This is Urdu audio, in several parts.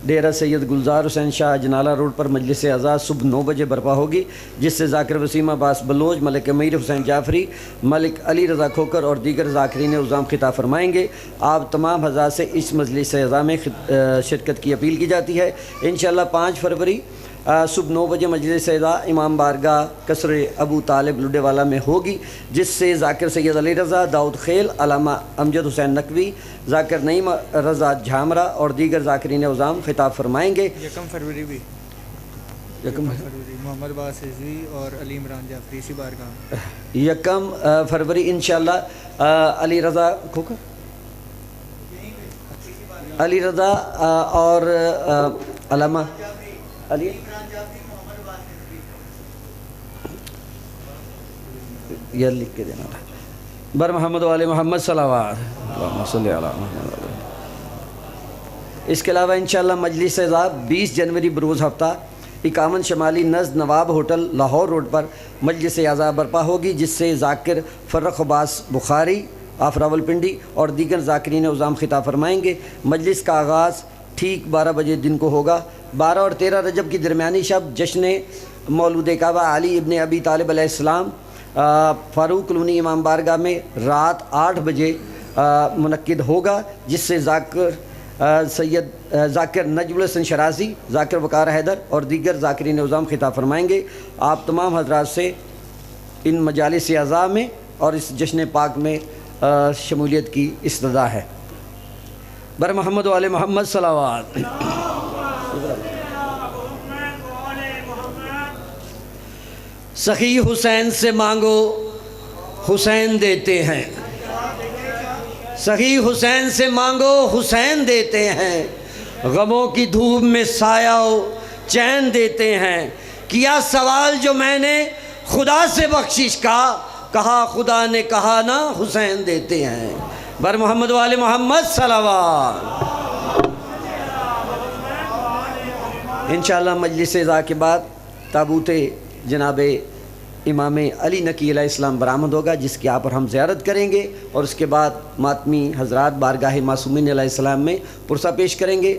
ڈیرہ سید گلزار حسین شاہ اجنالہ روڈ پر مجلس اعزاز صبح 9 بجے برپا ہوگی، جس سے ذاکر وسیم عباس بلوچ، ملک امیر حسین جعفری، ملک علی رضا کھوکر اور دیگر ذاکرین عظام خطاب فرمائیں گے۔ آپ تمام حضرات سے اس مجلس اعزاز میں شرکت کی اپیل کی جاتی ہے۔ انشاءاللہ 5 فروری صبح 9 بجے مجلس اعزاز امام بارگاہ قصر ابو طالب لڈے والا میں ہوگی، جس سے ذاکر سید علی رضا، داؤد خیل، علامہ امجد حسین نقوی، ذاکر نعیم رضا جھامرہ اور دیگر ذاکرین عظام خطاب فرمائیں گے۔ 1 فروری بھی 1 فروری محمد عباس رضوی اور علی عمران جعفری اسی بارگاہ میں 1 فروری انشاءاللہ علی رضا کھوکر، علی رضا اور علامہ علی یہ لکھ کے دینا بر محمد و آل محمد صلوات اللہم صلی علی محمد۔ اس کے علاوہ انشاءاللہ مجلس اعزاز 20 جنوری بروز ہفتہ 51 شمالی نزد نواب ہوٹل لاہور روڈ پر مجلس اعزاز برپا ہوگی، جس سے ذاکر فرخ عباس بخاری آف راولپنڈی اور دیگر ذاکرین عظام خطاب فرمائیں گے۔ مجلس کا آغاز ٹھیک 12 بجے دن کو ہوگا۔ 12 اور 13 رجب کی درمیانی شب جشن مولود کعبہ علی ابن ابی طالب علیہ السلام فاروق کلونی امام بارگاہ میں رات 8 بجے منعقد ہوگا، جس سے ذاکر نجم الحسن شرازی، ذاکر وقار حیدر اور دیگر ذاکرین عظام خطاب فرمائیں گے۔ آپ تمام حضرات سے ان مجالس اعزاء میں اور اس جشن پاک میں شمولیت کی استدعا ہے۔ بر محمد و آل محمد صلوات۔ سخی حسین سے مانگو حسین دیتے ہیں، سخی حسین سے مانگو حسین دیتے ہیں، غموں کی دھوپ میں سایہ و چین دیتے ہیں۔ کیا سوال جو میں نے خدا سے بخشش کا، کہا خدا نے کہا نا حسین دیتے ہیں۔ بر محمد و آل محمد صلوات۔ انشاءاللہ مجلس اعزاز کے بعد تابوت جناب امام علی نقی علیہ السلام برآمد ہوگا، جس کی آپ اور ہم زیارت کریں گے، اور اس کے بعد ماتمی حضرات بارگاہ معصومین علیہ السلام میں پرسہ پیش کریں گے۔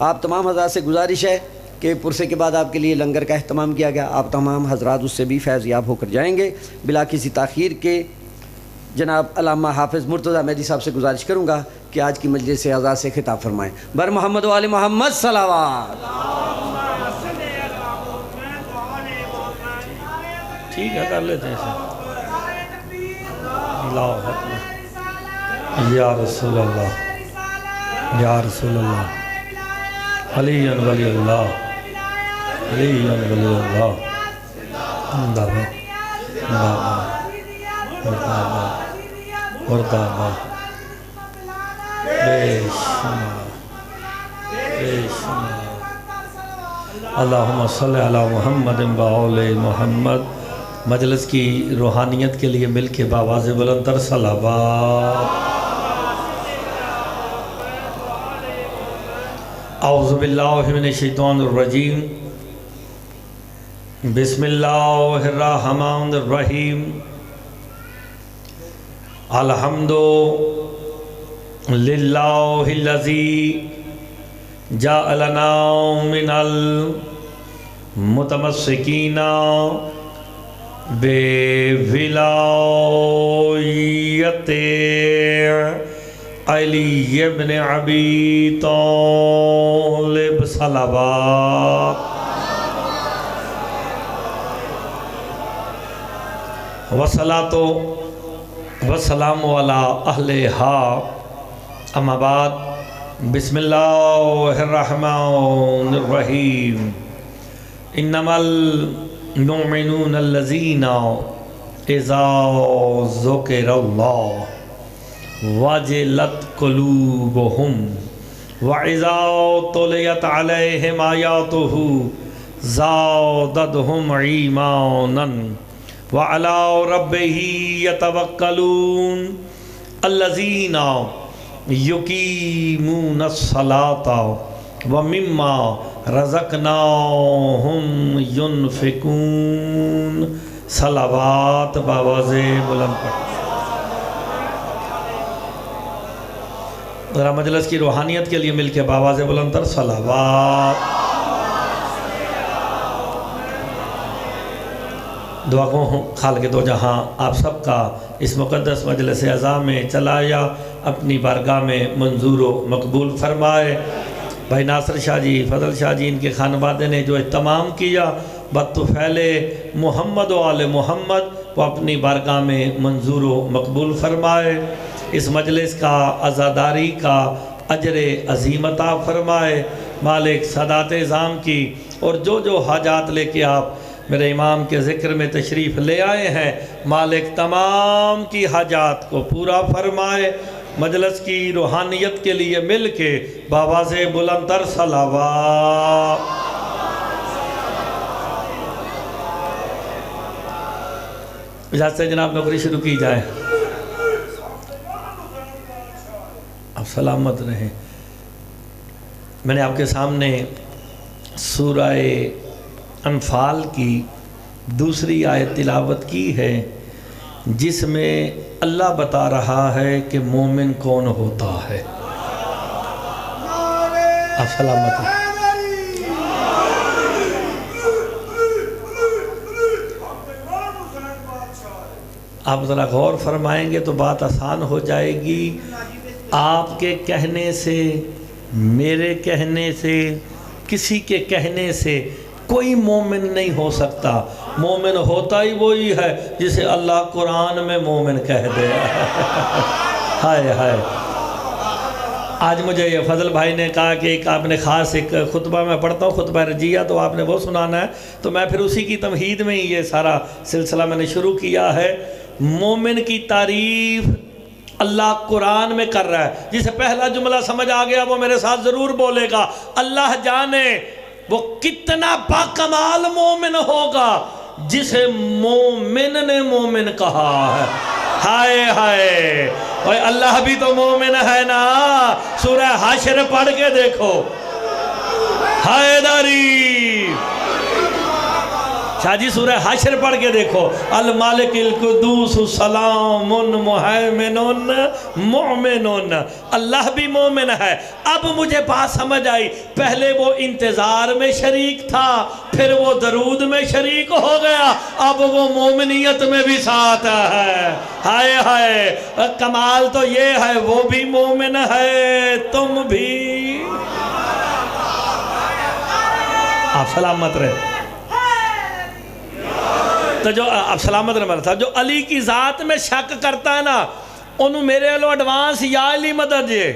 آپ تمام حضرات سے گزارش ہے کہ پرسے کے بعد آپ کے لیے لنگر کا اہتمام کیا گیا، آپ تمام حضرات اس سے بھی فیض یاب ہو کر جائیں گے۔ بلا کسی تاخیر کے جناب علامہ حافظ مرتضیٰ مہدی صاحب سے گزارش کروں گا کہ آج کی مجلس اعزاز سے خطاب فرمائیں۔ بر محمد و آل محمد صلوات۔ ٹھیک ہے کر لیتے ہیں اللہ اکبر۔ یا رسول اللہ، یا رسول اللہ، علی ولی اللہ، علی ولی اللہ، مرداباد مرداباد مرداباد مرداباد، بے شمار بے شمار۔ اللہم صلی علی محمد و آل محمد۔ مجلس کی روحانیت کے لیے مل کے بآواز بلند تر صلوات۔ اعوذ باللہ من الشیطان الرجیم، بسم اللہ الرحمن الرحیم۔ الحمد للہ الذی جعلنا من المتمسکین بے ولایت علی ابن ابی طالب صلوات۔ والصلاۃ والسلام علی اہلہا، اما بعد، بسم اللہ الرحمن الرحیم۔ انما المؤمنون الذین اذا ذکر اللہ وجلت قلوبهم واذا تلیت علیہم آیاتہ زادتہم ایمانا وعلی ربہم یتوکلون الذین یقیمون الصلاۃ ومما رزقناہم ینفقون۔ صلوات بآواز بلند پڑھ۔ ذرا مجلس کی روحانیت کے لیے مل کے بآواز بلند تر صلوات. دعا گو ہوں خالق دو جہاں آپ سب کا اس مقدس مجلس عزا میں چلا یا اپنی بارگاہ میں منظور و مقبول فرمائے. بھائی ناصر شاہ جی، فضل شاہ جی، ان کے خانوادے نے جو اہتمام کیا بطفیل محمد و آل محمد، وہ اپنی بارگاہ میں منظور و مقبول فرمائے. اس مجلس کا عزاداری کا اجر عظیم عطا فرمائے. مالک سادات اعظام کی اور جو حاجات لے کے آپ میرے امام کے ذکر میں تشریف لے آئے ہیں، مالک تمام کی حاجات کو پورا فرمائے. مجلس کی روحانیت کے لیے مل کے بآواز بلند تر صلوات. اجازت سے جناب نوکری شروع کی جائے. آپ سلامت رہیں. میں نے آپ کے سامنے سورہ انفال کی دوسری آیت تلاوت کی ہے، جس میں اللہ بتا رہا ہے کہ مومن کون ہوتا ہے. آپ سلامت رہیں. آپ ذرا غور فرمائیں گے تو بات آسان ہو جائے گی. آپ کے کہنے سے، میرے کہنے سے، کسی کے کہنے سے کوئی مومن نہیں ہو سکتا. مومن ہوتا ہی وہی ہے جسے اللہ قرآن میں مومن کہہ دے. ہائے ہائے. آج مجھے یہ فضل بھائی نے کہا کہ ایک آپ نے خاص ایک خطبہ میں پڑھتا ہوں، خطبہ رجیہ، تو آپ نے وہ سنانا ہے، تو میں پھر اسی کی تمہید میں ہی یہ سارا سلسلہ میں نے شروع کیا ہے. مومن کی تعریف اللہ قرآن میں کر رہا ہے. جسے پہلا جملہ سمجھ آ گیا وہ میرے ساتھ ضرور بولے گا. اللہ جانے وہ کتنا باکمال مومن ہوگا جسے مومن نے مومن کہا ہے. ہائے ہائے. اور اللہ بھی تو مومن ہے نا. سورہ حشر پڑھ کے دیکھو. حیدری شاہ جی سورہ حشر پڑھ کے دیکھو. المالک القدوس سلام محیمن مؤمن. اللہ بھی مومن ہے. اب مجھے بات سمجھ آئی. پہلے وہ انتظار میں شریک تھا، پھر وہ درود میں شریک ہو گیا، اب وہ مومنیت میں بھی ساتھ ہے. ہائے ہائے. کمال تو یہ ہے وہ بھی مومن ہے، تم بھی. آپ سلامت رہے. تو جو آپ سلامت رہے تھا، جو علی کی ذات میں شک کرتا ہے نا، انہوں میرے علو ایڈوانس یا علی مدد جے،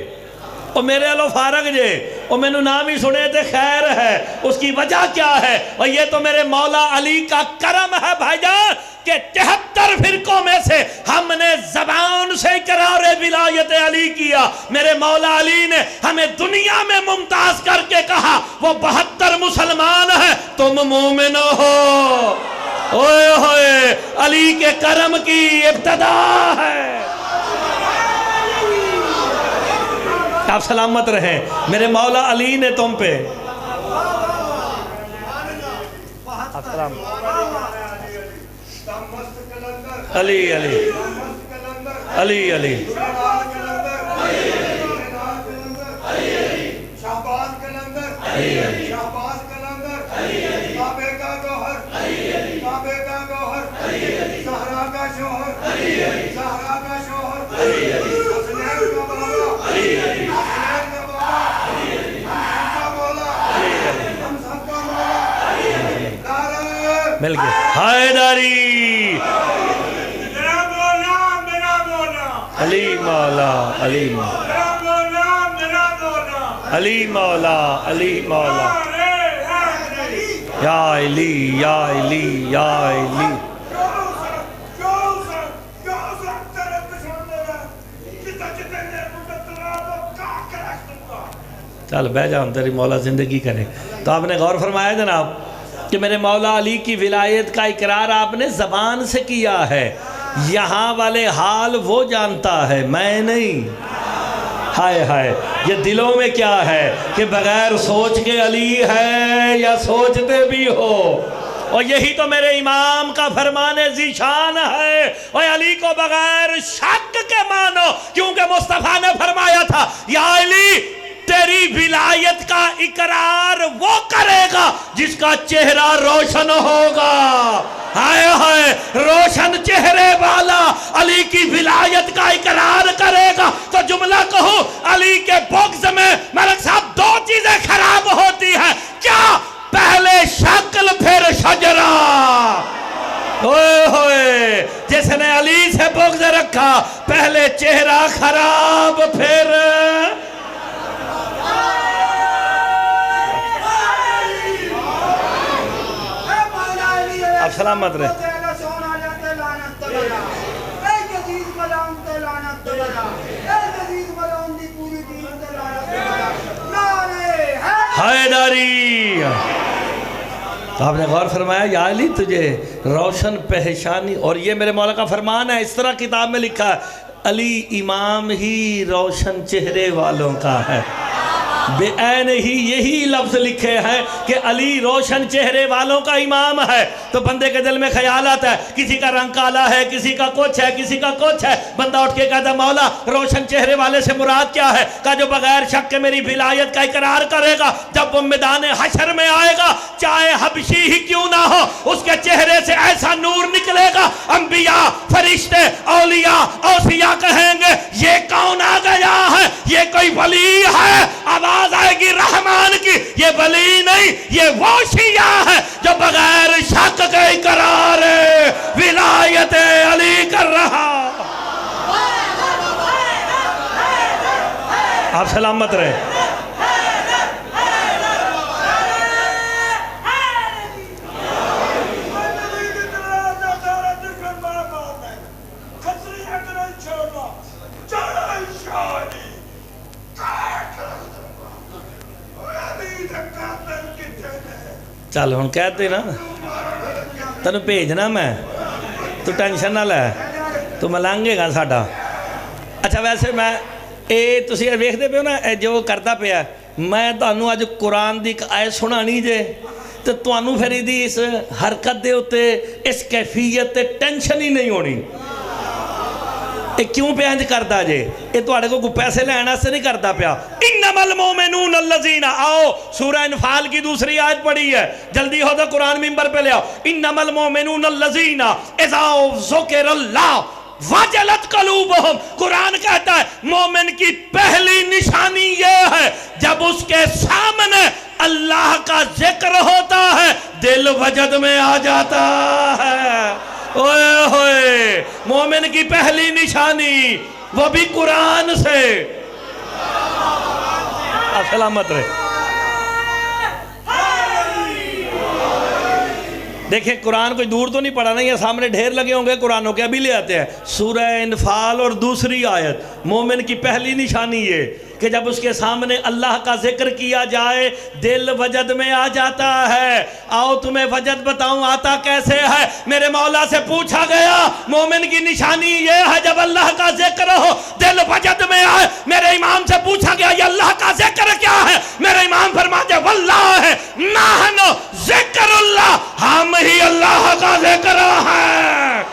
اور میرے علو فارغ جے، اور میں نے نام ہی سنے تھے خیر ہے. اس کی وجہ کیا ہے؟ اور یہ تو میرے مولا علی کا کرم ہے بھائی جان کہ 73 فرقوں میں سے ہم نے زبان سے اقرار ولایت علی کیا. میرے مولا علی نے ہمیں دنیا میں ممتاز کر کے کہا وہ 72 مسلمان ہیں، تم مومن ہو. اوئے ہوئے. علی کے کرم کی ابتدا ہے. آپ سلامت رہیں. میرے مولا علی نے تم پہ علی علی علی علی مل گئے. حیدری علی مولا علی مولا علی مولا علی مولا یا علی یا علی یا علی. چل بہ جاؤں تیری مولا زندگی کرے. تو آپ نے غور فرمایا جناب کہ میرے مولا علی کی ولایت کا اقرار آپ نے زبان سے کیا ہے. یہاں والے حال وہ جانتا ہے، میں نہیں. ہائے ہائے. یہ دلوں میں کیا ہے کہ بغیر سوچ کے علی ہے یا سوچتے بھی ہو. اور یہی تو میرے امام کا فرمان ذیشان ہے، اور علی کو بغیر شک کے مانو، کیونکہ مصطفیٰ نے فرمایا تھا یا علی تیری ولایت کا اقرار وہ کرے گا جس کا چہرہ روشن ہوگا۔ ہائے ہائے، روشن چہرے والا علی کی ولایت کا اقرار کرے گا تو جملہ کہوں، علی کے بغض میں ملک صاحب دو چیزیں خراب ہوتی ہیں، کیا؟ پہلے شکل پھر شجرہ۔ ہوئے ہوئے، جس نے علی سے بغض رکھا پہلے چہرہ خراب پھر آپ سلامت رہے۔ حیدری، آپ نے غور فرمایا یا علی تجھے روشن پہشانی، اور یہ میرے مولا کا فرمان ہے، اس طرح کتاب میں لکھا ہے علی امام ہی روشن چہرے والوں کا ہے۔ بے عین ہی یہی لفظ لکھے ہیں کہ علی روشن چہرے والوں کا امام ہے۔ تو بندے کے دل میں خیال آتا ہے کسی کا رنگ کالا ہے، کسی کا کچھ ہے، کسی کا کچھ ہے، بندہ اٹھ کے کہتا مولا روشن چہرے والے سے مراد کیا ہے؟ کہا جو بغیر شک کے میری ولایت کا اقرار کرے گا، جب وہ میدان حشر میں آئے گا چاہے حبشی ہی کیوں نہ ہو، اس کے چہرے سے ایسا نور نکلے گا انبیاء، فرشتے، اولیاء، اوصیاء کہیں گے یہ کون آ گیا ہے؟ یہ کوئی ولی ہے؟ آواز آئے گی رحمان کی، یہ ولی نہیں، یہ وہ شیعہ ہے جو بغیر شک کے اقرار ولایت علی کر رہا۔ آپ سلامت رہے۔ چل ہوں کہتے نا تینوں بھیجنا میں، تو ٹینشن نہ لے، تو ملانگے گا ساڈا۔ اچھا ویسے میں تسی ویکھدے پئے ہو نا جو کردا پیا، میں تانوں اج قرآن دی ایک آیت سنانی جے تو تانوں پھر دی اس حرکت دے اوتے اس کیفیت تے ٹینشن ہی نہیں ہونی۔ یہ کیوں پہ انج کردا جے؟ یہ تواڈے کو پیسے لینا سے نہیں کردا پیا۔ انما المؤمنون الذین، آؤ سورہ انفال کی دوسری آیت پڑھی ہے، جلدی ہو تو قرآن ممبر پہ لے آؤ۔ انما المؤمنون الذین اذا ذکر اللہ وجلت قلوبہم، قرآن کہتا ہے مومن کی پہلی نشانی یہ ہے جب اس کے سامنے اللہ کا ذکر ہوتا ہے دل وجد میں آ جاتا ہے۔ اوئے ہوئے، مومن کی پہلی نشانی وہ بھی قرآن سے۔ سلامت رہے۔ دیکھیں قرآن کوئی دور تو نہیں پڑھا نہیں ہے، سامنے ڈھیر لگے ہوں گے قرآنوں کے، ابھی لے آتے ہیں سورہ انفال اور دوسری آیت۔ مومن کی پہلی نشانی یہ کہ جب اس کے سامنے اللہ کا ذکر کیا جائے دل وجد میں آ جاتا ہے۔ آؤ تمہیں وجد بتاؤں آتا کیسے ہے۔ میرے مولا سے پوچھا گیا مومن کی نشانی یہ ہے جب اللہ کا ذکر ہو دل وجد میں آئے۔ میرے امام سے پوچھا گیا یہ اللہ کا ذکر کیا ہے؟ میرے امام فرماتے واللہ نحن ذکر اللہ، ہم ہی اللہ کا ذکر ہے۔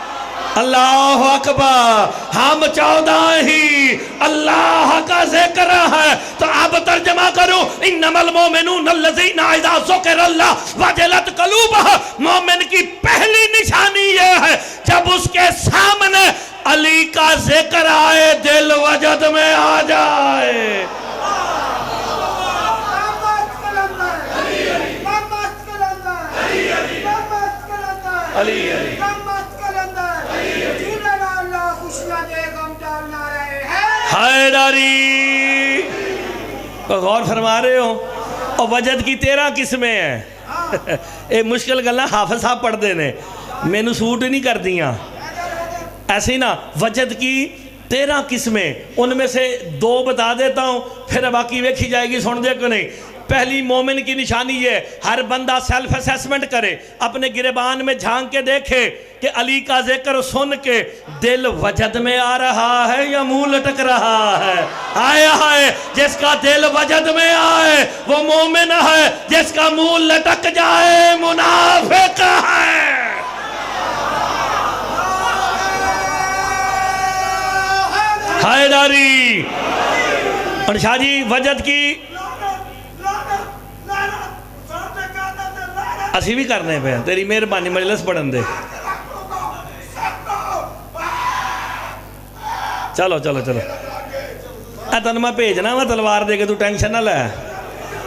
اللہ اکبر، ہم 14 ہی اللہ کا ذکر ہے۔ تو اب ترجمہ کروں، انما المؤمنون الذین اذا ذکر اللہ وجلت قلوبہم، مومن کی پہلی نشانی یہ ہے جب اس کے سامنے علی کا ذکر آئے دل وجد میں آ جائے۔ علی علی حیدری تو غور فرما رہے ہو۔ اور وجد کی 13 قسمیں ہیں۔ اے مشکل گلنا حافظ صاحب پڑھ دینے میں نے سوٹ نہیں کر دیا ایسے ہی نا۔ وجد کی 13 قسمیں، ان میں سے 2 بتا دیتا ہوں، پھر باقی ویکھی جائے گی، سن دے کو نہیں۔ پہلی مومن کی نشانی یہ، ہر بندہ سیلف اسیسمنٹ کرے، اپنے گریبان میں جھانک کے دیکھے کہ علی کا ذکر سن کے دل وجد میں آ رہا ہے یا منہ لٹک رہا ہے؟ آئے ہائے، جس کا دل وجد میں آئے وہ مومن ہے، جس کا منہ لٹک جائے منافق ہے۔ حیداری اور شاہ جی وجد کی اسی بھی کرنے پہ ہیں، تیری مہربانی مجلس پڑھن دے۔ چلو چلو چلو، تینوں میں بھیجنا وا تلوار دے کے، تو ٹینشن نہ لے۔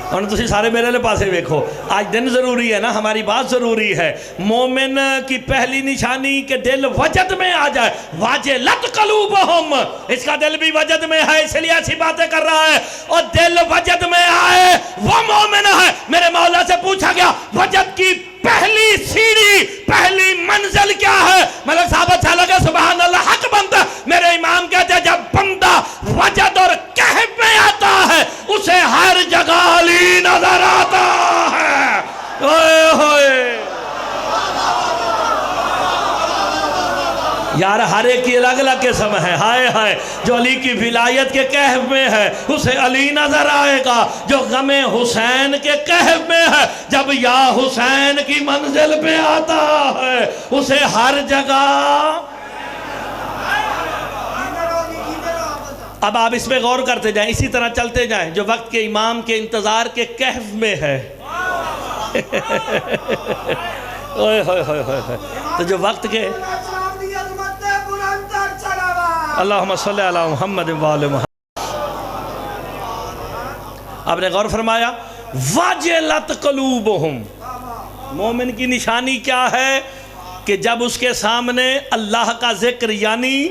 اور تسی سارے میرے لئے پاسے ویکھو، آج دن ضروری ہے نا، ہماری بات ضروری ہے۔ مومن کی پہلی نشانی کہ دل وجد میں آ جائے، واجلت قلوبہم، اس کا دل بھی وجد میں ہے، اس لیے ایسی باتیں کر رہا ہے، اور دل وجد میں آئے وہ مومن ہے۔ میرے مولا سے پوچھا گیا وجد کی پہلی سیڑھی، پہلی منزل کیا ہے؟ ملک صاحب اچھا لگا، سبحان اللہ، حق بنتا۔ میرے امام کہتے ہیں جب بندہ وجد اور کہف میں آتا ہے اسے ہر جگہ علی نظر آتا ہے۔ اوئے ہوئے یار، ہر ایک کی الگ الگ قسم ہے۔ ہائے ہائے، جو علی کی ولایت کے کہف میں ہے اسے علی نظر آئے گا، جو غم حسین کے کہف میں ہے جب یا حسین کی منزل پہ آتا ہے اسے ہر جگہ۔ اب آپ اس پہ غور کرتے جائیں، اسی طرح چلتے جائیں۔ جو وقت کے امام کے انتظار کے کہف میں ہے اوئے ہوئے ہوئے ہوئے، تو جو وقت کے اللہم صلی علی محمد وآل محمد، آپ نے غور فرمایا واجلت قلوبہم، مومن کی نشانی کیا ہے کہ جب اس کے سامنے اللہ کا ذکر یعنی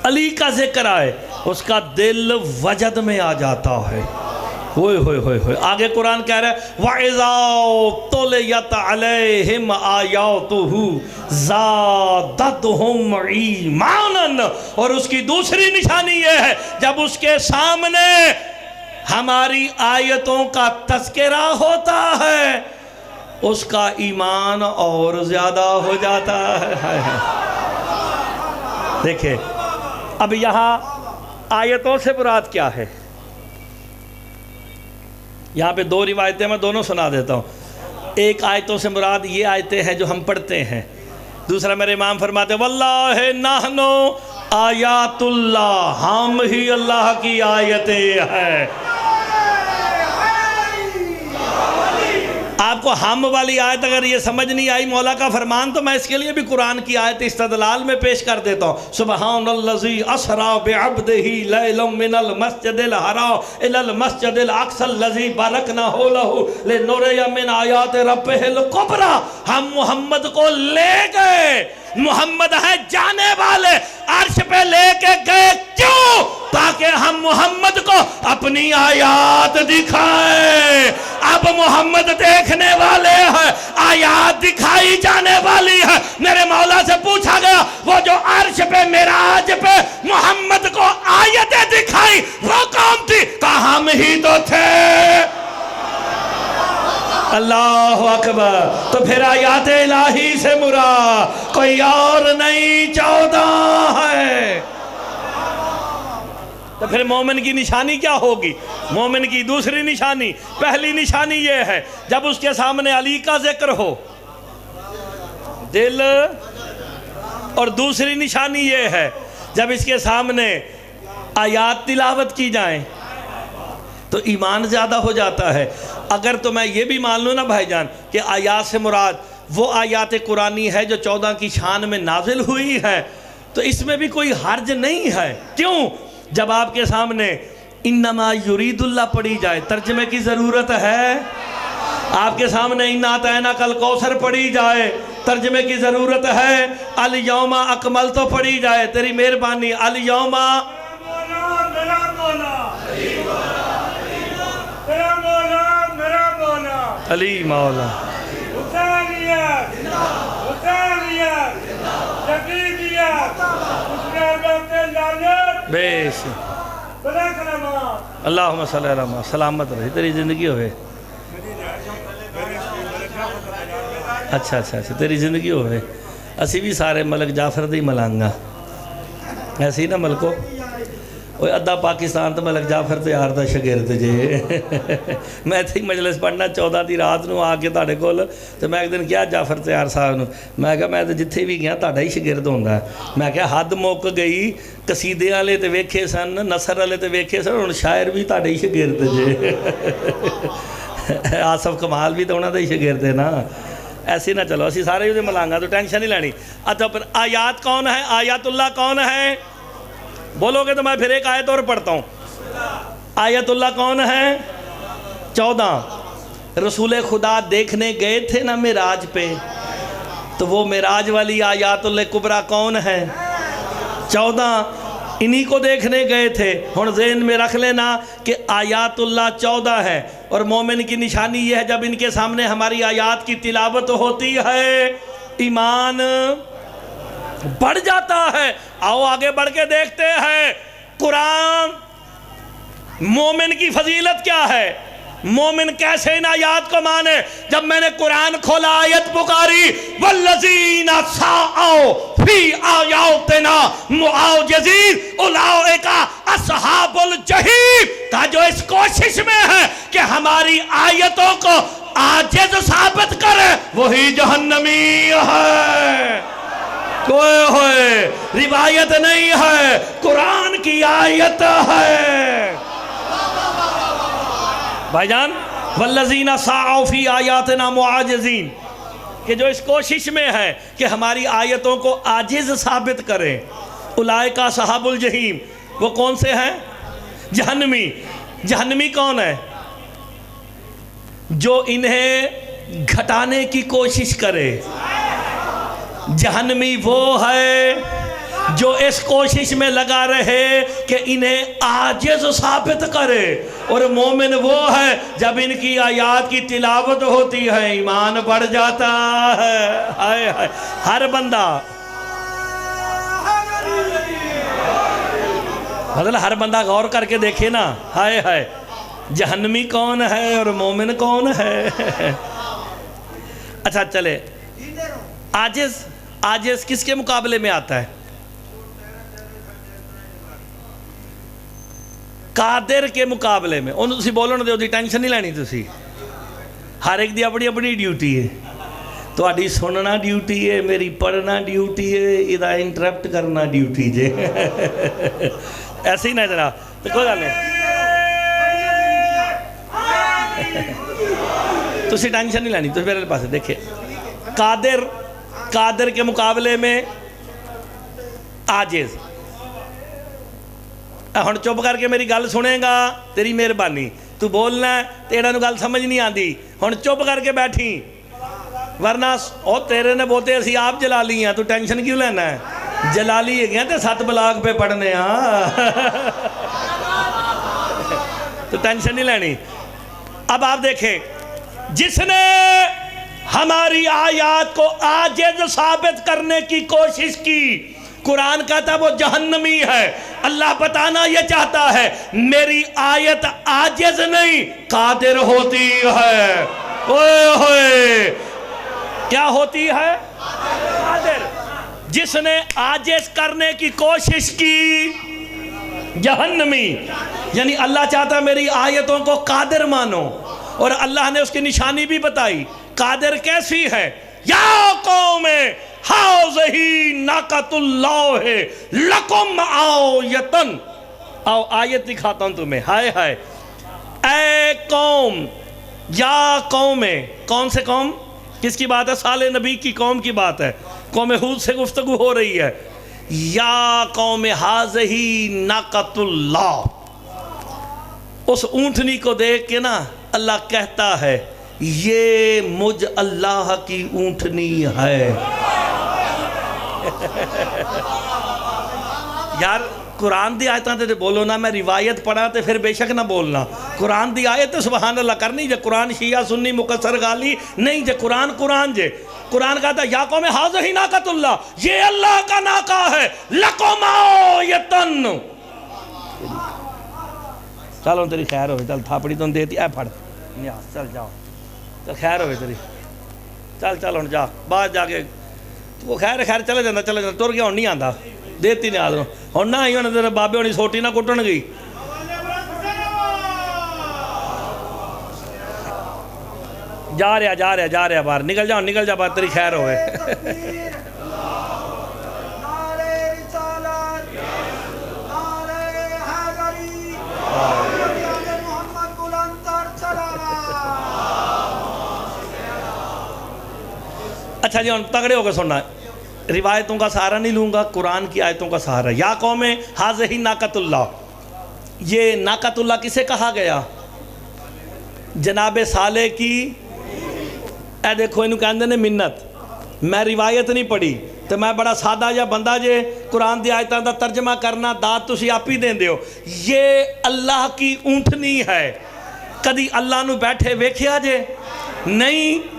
علی کا ذکر آئے اس کا دل وجد میں آ جاتا ہے۔ ہوئے ہوئے ہوئے ہوئے، آگے قرآن کہہ رہا ہے وَإِذَا تُلِيَتْ عَلَيْهِمْ آيَاتُهُ زَادَتْهُمْ إِيمَانًا، اور اس کی دوسری نشانی یہ ہے جب اس کے سامنے ہماری آیتوں کا تذکرہ ہوتا ہے اس کا ایمان اور زیادہ ہو جاتا ہے۔ دیکھیں اب یہاں آیتوں سے مراد کیا ہے؟ یہاں پہ دو روایتیں میں دونوں سنا دیتا ہوں۔ ایک آیتوں سے مراد یہ آیتیں ہیں جو ہم پڑھتے ہیں، دوسرا میرے امام فرماتے ہیں واللہ نحنو آیات اللہ، ہم ہی اللہ کی آیتیں ہیں۔ آپ کو ہم والی آیت اگر یہ سمجھ نہیں آئی مولا کا فرمان تو میں اس کے لیے بھی قرآن کی آیت استدلال میں پیش کر دیتا ہوں۔ سبحان الذی اسری بعبدہ لیلا من المسجد الحرام الی المسجد الاقصی الذی بارکنا حولہ لنری من آیات ربہ الکبری، ہم محمد کو لے گئے، محمد ہے جانے والے، عرش پہ لے کے گئے، کیوں؟ تاکہ ہم محمد کو اپنی آیات دکھائیں۔ اب محمد دیکھنے والے ہیں، آیات دکھائی جانے والی ہے۔ میرے مولا سے پوچھا گیا وہ جو عرش پہ معراج پہ محمد کو آیتیں دکھائی وہ کون تھی؟ کہا ہم ہی تو تھے۔ اللہ اکبر، تو پھر آیات الہی سے مراد کوئی اور نہیں 14 ہے۔ تو پھر مومن کی نشانی کیا ہوگی؟ مومن کی دوسری نشانی، پہلی نشانی یہ ہے جب اس کے سامنے علی کا ذکر ہو دل، اور دوسری نشانی یہ ہے جب اس کے سامنے آیات تلاوت کی جائیں تو ایمان زیادہ ہو جاتا ہے۔ اگر تو میں یہ بھی مان لوں نا بھائی جان کہ آیات سے مراد وہ آیات قرآنی ہے جو 14 کی شان میں نازل ہوئی ہے تو اس میں بھی کوئی حرج نہیں ہے۔ کیوں؟ جب آپ کے سامنے انما یرید اللہ پڑھی جائے ترجمے کی ضرورت ہے، آپ کے سامنے انا اعطیناک الکوثر پڑھی جائے ترجمے کی ضرورت ہے، الیوم اکملت پڑھی جائے تیری مہربانی، الیوم علی مولا حسینیت بیش اللہم صلی اللہ علیہ وسلم. سلامت رہی تیری زندگی ہوئے. اچھا اچھا اچھا تیری زندگی ہوئے. اسی بھی سارے ملک جعفر دی ملانگا ایسی نا ملکو. وہ ادھا پاکستان تو ملک جعفر تیار دا شگرد جے. میں تھی مجلس پڑھنا 14 دی رات نو آ کے تاڑے کول تو میں ایک دن کیا جعفر تیار صاحب نو میں کہا میں تو جتھے بھی گیا تاڑا ہی شگرد ہوندا ہے. میں کہا حد موک گئی قصیدے والے تے ویکھے سن نثر والے تے ویکھے سن ہن شاعر بھی تاڑے ہی شگرد جے. آصف کمال بھی تو انہاں دا ہی شگرد ہے نا. ایسی نہ چلو اسی سارے ہی ملانگا تو ٹینشن نہیں لینی. اچھا پھر آیات کون ہے؟ آیات اللہ کون ہے؟ بولو گے تو میں پھر ایک آیت اور پڑھتا ہوں. آیت اللہ کون ہے؟ 14. رسول خدا دیکھنے گئے تھے نا معراج پہ تو وہ معراج والی آیات اللہ کبریٰ کون ہے؟ 14 انہی کو دیکھنے گئے تھے. ہن ذہن میں رکھ لینا کہ آیات اللہ 14 ہے اور مومن کی نشانی یہ ہے جب ان کے سامنے ہماری آیات کی تلاوت ہوتی ہے ایمان بڑھ جاتا ہے. آؤ آگے بڑھ کے دیکھتے ہیں قرآن مومن کی فضیلت کیا ہے. مومن کیسے ان آیات کو مانے. جب میں نے قرآن کھولا آیت پکاری والذین سعوا فی آیاتنا معاجزین اولئک اصحاب الجحیم. کہا جو اس کوشش میں ہے کہ ہماری آیتوں کو عاجز ثابت کرے وہی جہنمی ہے. کوئی ہوئے روایت نہیں ہے قرآن کی آیت ہے. بھائی جان والذین سعوا فی آیاتنا معاجزین کہ جو اس کوشش میں ہے کہ ہماری آیتوں کو عاجز ثابت کریں اولئک اصحاب الجحیم. وہ کون سے ہیں؟ جہنمی. جہنمی کون ہے؟ جو انہیں گھٹانے کی کوشش کرے. جہنمی وہ ہے جو اس کوشش میں لگا رہے کہ انہیں عاجز ثابت کرے. اور مومن وہ ہے جب ان کی آیات کی تلاوت ہوتی ہے ایمان بڑھ جاتا ہے. ہائے ہائے ہر بندہ مطلب ہر بندہ غور کر کے دیکھے نا. ہائے ہائے جہنمی کون ہے اور مومن کون ہے. اچھا چلے عاجز کس کے مقابلے میں آتا ہے؟ قادر کے مقابلے میں. انہوں تسی بولو نہ دے ٹینشن نہیں لینی. تسی ہر ایک دی اپنی اپنی ڈیوٹی ہے. تو آڈی سننا ڈیوٹی ہے میری پڑھنا ڈیوٹی ہے ادھا انٹرپٹ کرنا ڈیوٹی جے. ایسے ہی نہ ذرا تو کوئی گل نہیں. تسی ٹینشن نہیں لینی. تو میرے پاس دیکھیں قادر کے مقابلے میں عاجز. ہن چپ کر کے میری گل سنے گا تیری مہربانی. تو بولنا ہے تیرا نو گل سمجھ نہیں آندی. ہن چپ کر کے بیٹھی ورنہ او تیرے نے بولتے اسی آپ جلالی ہیں. تو ٹینشن کیوں لینا ہے؟ جلالی ہے گیا تے 7 بلاغ پہ پڑھنے تو ٹینشن نہیں لینی. اب آپ دیکھیں جس نے ہماری آیات کو عاجز ثابت کرنے کی کوشش کی قرآن کہتا ہے وہ جہنمی ہے. اللہ بتانا یہ چاہتا ہے میری آیت عاجز نہیں قادر ہوتی ہے. اوئے ہوئے کیا ہوتی ہے؟ قادر. جس نے عاجز کرنے کی کوشش کی جہنمی. یعنی اللہ چاہتا ہے میری آیتوں کو قادر مانو اور اللہ نے اس کی نشانی بھی بتائی. قادر کیسی ہے؟ یا قوم حاذہ ناقۃ اللہ لکم آیتن. آؤ آیت دکھاتا ہوں تمہیں. ہائے ہائے اے قوم یا قوم. کون سے قوم؟ کس کی بات ہے؟ صالح نبی کی قوم کی بات ہے. قوم ہود سے گفتگو ہو رہی ہے. یا قوم حاذہ ناقۃ اللہ. اس اونٹنی کو دیکھ کے نا اللہ کہتا ہے یہ مجھ اللہ کی اونٹنی ہے. یار قرآن دی آیتاں تے بولو نا. میں روایت پڑھا تے پھر بے شک نہ بولنا. قرآن دی آیت سبحان اللہ کرنی جے. قرآن شیعہ سنی مقصر غالی نہیں جے. قرآن جے. قرآن کہتا ہے یا قوم حاذہ ناقۃ اللہ. یہ اللہ کا ناقہ ہے. لکم آیتن. چل ہوں تیری خیر ہوئے، چل تھاپڑی تو دیتی اے پھڑ نیاز، چل جاؤ، چل خیر ہوئے تیری، چل ہوں جا باہر جا کے وہ خیر چلے جانا ٹر گیا، ہوں نہیں آتا دیتی نیاز ہوں نہ ہی ہونے تیرے بابے ہونی سوٹی نہ کٹن گئی۔ جا رہا باہر، نکل جا باہر، تیری خیر ہوئے۔ اچھا جی، تگڑے ہو کے سننا، روایتوں کا سہارا نہیں لوں گا، قرآن کی آیتوں کا سہارا۔ یا قوم ھذہ ناقۃ اللہ، یہ ناقۃ اللہ کسے کہا گیا؟ جناب صالح کی، اے دیکھو انہوں کہندے نے منت، میں روایت نہیں پڑھی تو میں بڑا سادہ یا بندہ جے قرآن دی آیتاں دا ترجمہ کرنا داد تسی آپ ہی دین دیو۔ یہ اللہ کی اونٹنی ہے، کدی اللہ نو بیٹھے ویکھیا جے؟ نہیں،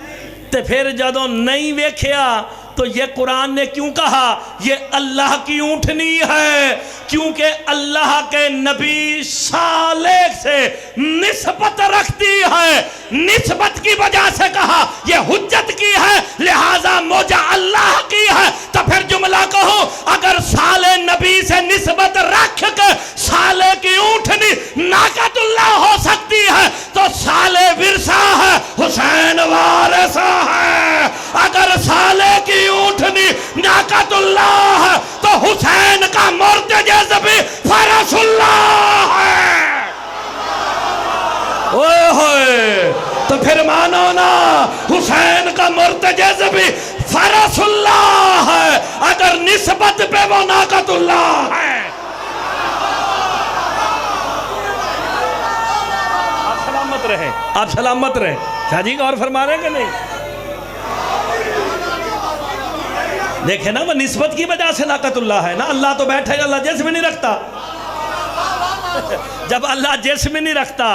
تے پھر جدوں نہیں ویکھیا تو یہ قرآن نے کیوں کہا یہ اللہ کی اونٹنی ہے؟ کیونکہ اللہ کے نبی صالح سے نسبت رکھتی ہے، نسبت کی وجہ سے کہا یہ حجت کی ہے، لہٰذا موجہ اللہ کی ہے۔ تو پھر جملہ کہو، اگر صالح نبی سے نسبت رکھ کے صالح کی اونٹنی ناقۃ اللہ ہو سکتی ہے تو صالح ورثہ ہے، حسین وارثہ ہے۔ اگر صالح کی اونٹنی ناقۃ اللہ ہے تو حسین کا مرتجز بھی فرس اللہ ہے۔ اوہ ہوئے، تو پھر مانو نا حسین کا مرتجز بھی فرس اللہ ہے، اگر نسبت پہ وہ ناقۃ اللہ ہے۔ آپ سلامت رہیں، شاہ جی غور فرما رہے ہیں کہ نہیں؟ دیکھیں نا، وہ نسبت کی وجہ سے ناقۃ اللہ ہے نا۔ اللہ تو بیٹھے گا، اللہ جسم نہیں رکھتا۔ جب اللہ جسم نہیں رکھتا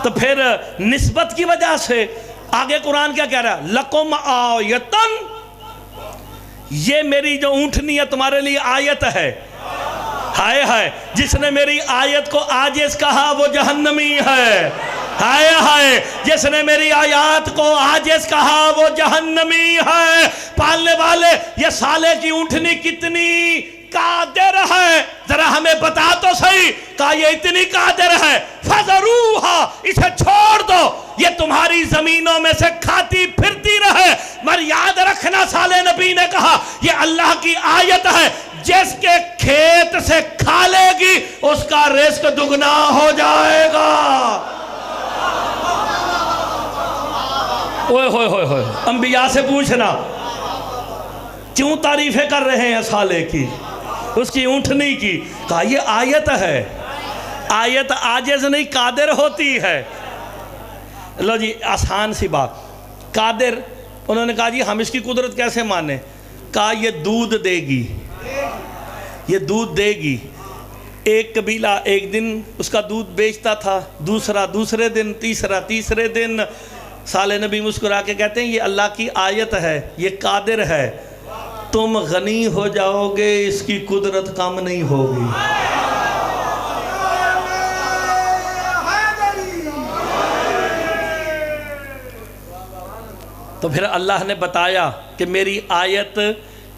تو پھر نسبت کی وجہ سے آگے قرآن کیا کہہ رہا ہے؟ لَكُمْ آیتن، یہ میری جو اونٹنی ہے تمہارے لیے آیت ہے۔ ہائے ہائے، جس نے میری آیت کو عاجز کہا وہ جہنمی ہے۔ ہائے ہائے، جس نے میری آیات کو عاجز کہا وہ جہنمی ہے۔ پالنے والے، یہ صالح کی اونٹنی کتنی قادر ہے، ذرا ہمیں بتا تو صحیح، کہا یہ اتنی قادر ہے، فَذَرُوهَا، اسے چھوڑ دو، یہ تمہاری زمینوں میں سے کھاتی پھرتی رہے۔ مگر یاد رکھنا، صالح نبی نے کہا یہ اللہ کی آیت ہے، جس کے کھیت سے کھا لے گی اس کا رزق دگنا ہو جائے گا۔ اوئے ہوئے ہوئے ہوئے، انبیاء سے پوچھنا کیوں تعریفیں کر رہے ہیں صالح کی، اس کی اونٹنی کی؟ کہا یہ آیت ہے، آیت عاجز نہیں قادر ہوتی ہے۔ لو جی، آسان سی بات، قادر، انہوں نے کہا جی ہم اس کی قدرت کیسے مانیں؟ کہا یہ دودھ دے گی، یہ دودھ دے گی۔ ایک قبیلہ ایک دن اس کا دودھ بیچتا تھا، دوسرا دوسرے دن، تیسرا تیسرے دن۔ صالح نبی مسکرا کے کہتے ہیں یہ اللہ کی آیت ہے، یہ قادر ہے، تم غنی ہو جاؤ گے، اس کی قدرت کم نہیں ہوگی۔ تو پھر اللہ نے بتایا کہ میری آیت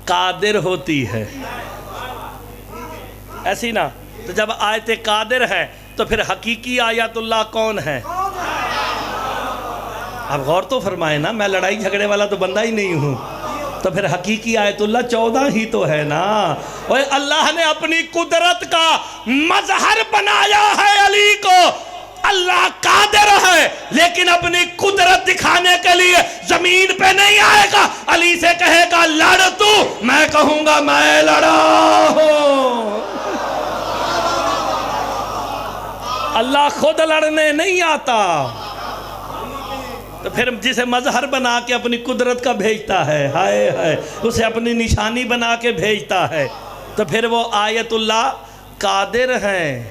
قادر ہوتی ہے، ایسی نا؟ تو جب آیت قادر ہے تو پھر حقیقی آیت اللہ کون ہے؟ اب غور تو فرمائیں نا، میں لڑائی جھگڑے والا تو بندہ ہی نہیں ہوں، تو پھر حقیقی آیت اللہ 14 ہی تو ہے نا۔ اور اللہ نے اپنی قدرت کا مظہر بنایا ہے علی کو۔ اللہ قادر ہے لیکن اپنی قدرت دکھانے کے لیے زمین پہ نہیں آئے گا، علی سے کہے گا لڑ تو، میں کہوں گا میں لڑا ہوں۔ اللہ خود لڑنے نہیں آتا، تو پھر جسے مظہر بنا کے اپنی قدرت کا بھیجتا ہے، ہائے ہائے، اسے اپنی نشانی بنا کے بھیجتا ہے، تو پھر وہ آیت اللہ قادر ہیں۔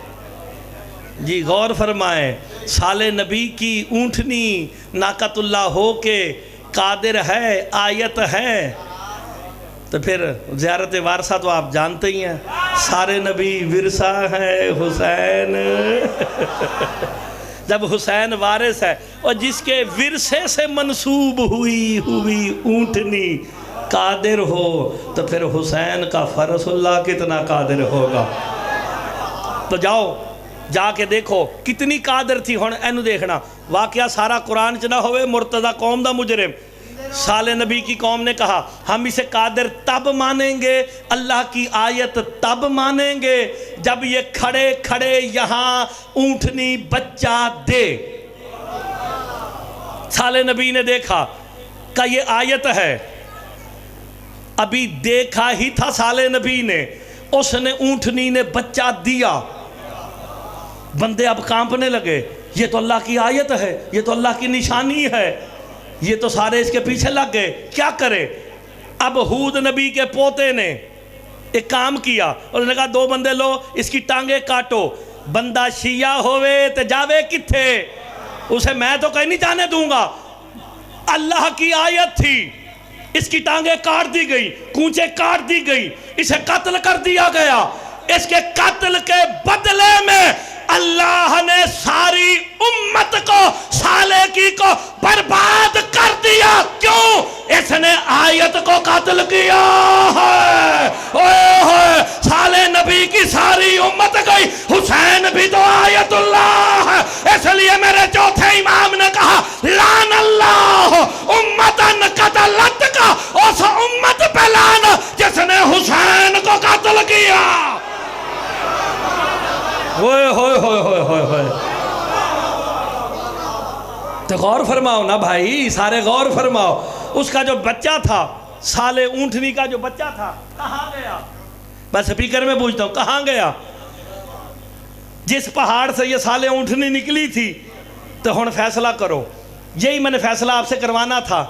جی غور فرمائیں، صالح نبی کی اونٹنی ناقۃ اللہ ہو کے قادر ہے، آیت ہے، تو پھر زیارت وارثہ تو آپ جانتے ہی ہیں، سارے نبی ورثہ ہے حسین جب حسین وارث ہے اور جس کے ورثے سے منسوب ہوئی اونٹنی قادر ہو تو پھر حسین کا فرس اللہ کتنا قادر ہوگا. تو جاؤ جا کے دیکھو کتنی قادر تھی. ہن اینو دیکھنا واقعہ سارا قرآن چ نہ ہوئے. مرتضی قوم دا مجرم سال نبی کی قوم نے کہا ہم اسے قادر تب مانیں گے, اللہ کی آیت تب مانیں گے جب یہ کھڑے کھڑے یہاں اونٹنی بچہ دے. سال نبی نے دیکھا کہ یہ آیت ہے, ابھی دیکھا ہی تھا سال نبی نے, اس نے اونٹنی نے بچہ دیا. بندے اب کانپنے لگے, یہ تو اللہ کی آیت ہے, یہ تو اللہ کی نشانی ہے. یہ تو سارے اس کے پیچھے لگ گئے, کیا کرے. اب ہود نبی کے پوتے نے ایک کام کیا, اور انہوں نے کہا 2 بندے لو اس کی ٹانگیں کاٹو. بندہ شیعہ ہوئے تے جاوے کتھے, اسے میں تو کہیں نہیں جانے دوں گا. اللہ کی آیت تھی, اس کی ٹانگیں کاٹ دی گئی, کونچے کاٹ دی گئی, اسے قتل کر دیا گیا. اس کے قتل کے بدلے میں اللہ نے ساری امت کو سالے کی کو برباد کر دیا. کیوں؟ اس نے آیت کو قتل کیا ہے. اوے ہوئے سالے نبی کی ساری امت گئی, حسین بھی تو آیت اللہ ہے. اس لیے میرے چوتھے امام نے کہا لعن اللہ امتن قتلت کا, اس امت پہ لعن جس نے حسین کو قتل کیا. ہوئے ہوئے ہوئے ہوئے ہوئے ہوئے. تو غور فرماؤ نا بھائی, سارے غور فرماؤ. اس کا جو بچہ تھا, سالے اونٹنی کا جو بچہ تھا, کہاں گیا؟ میں سپیکر میں پوچھتا ہوں کہاں گیا؟ جس پہاڑ سے یہ سالے اونٹنی نکلی تھی. تو ہن فیصلہ کرو. یہی میں نے فیصلہ آپ سے کروانا تھا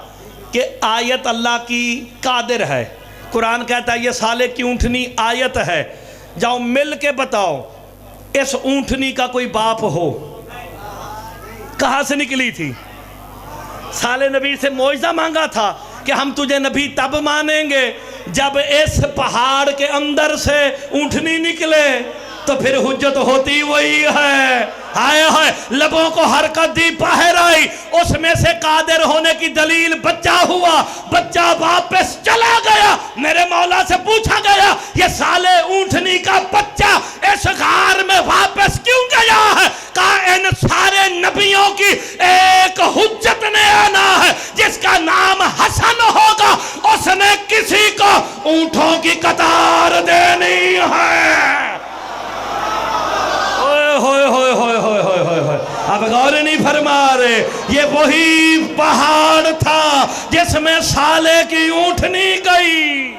کہ آیت اللہ کی قادر ہے. قرآن کہتا ہے یہ سالے کی اونٹنی آیت ہے. جاؤ مل کے بتاؤ اس اونٹنی کا کوئی باپ ہو. کہاں سے نکلی تھی؟ سالے نبی سے معجزہ مانگا تھا کہ ہم تجھے نبی تب مانیں گے جب اس پہاڑ کے اندر سے اونٹنی نکلے. تو پھر حجت ہوتی وہی ہے. ہائے ہائے لبوں کو حرکت دی باہر آئی, اس میں سے قادر ہونے کی دلیل بچہ ہوا. بچہ واپس چلا گیا. میرے مولا سے پوچھا گیا یہ سالے اونٹنی کا بچہ اس غار میں واپس کیوں گیا ہے؟ کہا ان سارے نبیوں کی ایک حجت نے آنا ہے جس کا نام حسن ہوگا, اس نے کسی کو اونٹوں کی قطار دینی ہے. ہوئے ہوئے ہوئے ہوئے ہوئے ہوئے ہوئے. اب غور نہیں فرما رہے, یہ وہی پہاڑ تھا جس میں سالے کی اونٹنی گئی.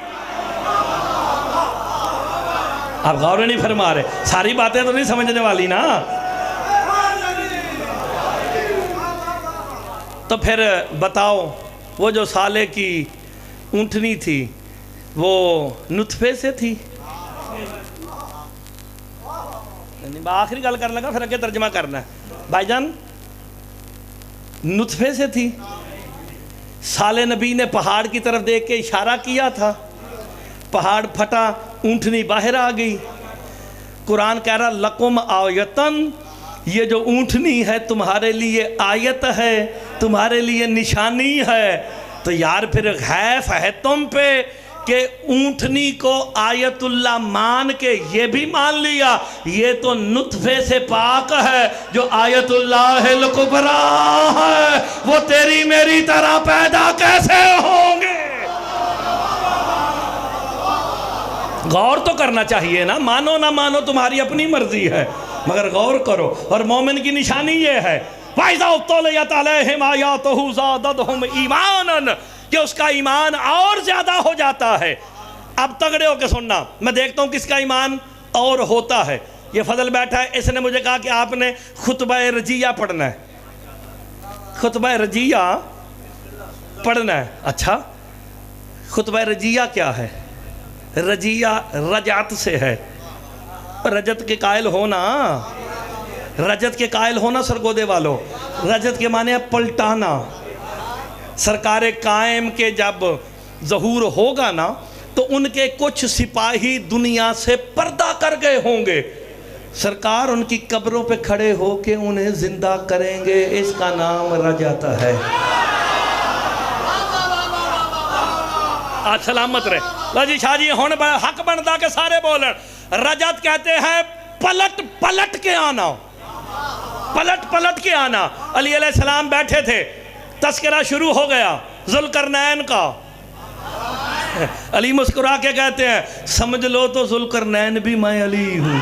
اب غور نہیں فرما رہے, ساری باتیں تو نہیں سمجھنے والی نا. تو پھر بتاؤ وہ جو سالے کی اونٹنی تھی وہ نطفے سے تھی؟ آخری گل کر لگا پھر اگے ترجمہ کرنا ہے. بھائی جان نطفے سے تھی. سالے نبی نے پہاڑ کی طرف دیکھ کے اشارہ کیا تھا, پہاڑ پھٹا, اونٹنی باہر آ گئی. قرآن کہہ رہا لکم آیتن, یہ جو اونٹنی ہے تمہارے لیے آیت ہے, تمہارے لیے نشانی ہے. تو یار پھر خیف ہے تم پہ کہ اونٹنی کو آیت اللہ مان کے یہ بھی مان لیا یہ تو نطفے سے پاک ہے. جو آیت اللہ الکبریٰ ہے وہ تیری میری طرح پیدا کیسے ہوں گے؟ غور تو کرنا چاہیے نا. مانو نہ مانو تمہاری اپنی مرضی ہے, مگر غور کرو. اور مومن کی نشانی یہ ہے وَإِذَا اُطُّلِيَتْ عَلَيْهِمْ آيَاتُهُ زَادَتْهُمْ إِيمَانًا, کہ اس کا ایمان اور زیادہ ہو جاتا ہے. اب تگڑے ہو کے سننا, میں دیکھتا ہوں کس کا ایمان اور ہوتا ہے. یہ فضل بیٹھا ہے, اس نے مجھے کہا کہ آپ نے خطبہ رجیہ پڑھنا ہے. خطبہ رجیہ پڑھنا ہے. اچھا خطبہ رجیہ کیا ہے؟ رجیہ رجعت سے ہے. رجت کے قائل ہونا, رجت کے قائل ہونا سرگودے والو. رجت کے معنی ہے پلٹانا. سرکار قائم کے جب ظہور ہوگا نا تو ان کے کچھ سپاہی دنیا سے پردہ کر گئے ہوں گے، سرکار ان کی قبروں پہ کھڑے ہو کے انہیں زندہ کریں گے، اس کا نام رجعت ہے۔ آج سلامت رہے۔ لو جی شاہ جی ہون حق بندا کے سارے بولن۔ رجعت کہتے ہیں پلٹ پلٹ کے آنا، پلٹ پلٹ کے آنا۔ علی علیہ السلام بیٹھے تھے، تذکرہ شروع ہو گیا ذوالقرنین کا۔ علی مسکرا کے کہتے ہیں سمجھ لو تو ذوالقرنین بھی میں علی ہوں۔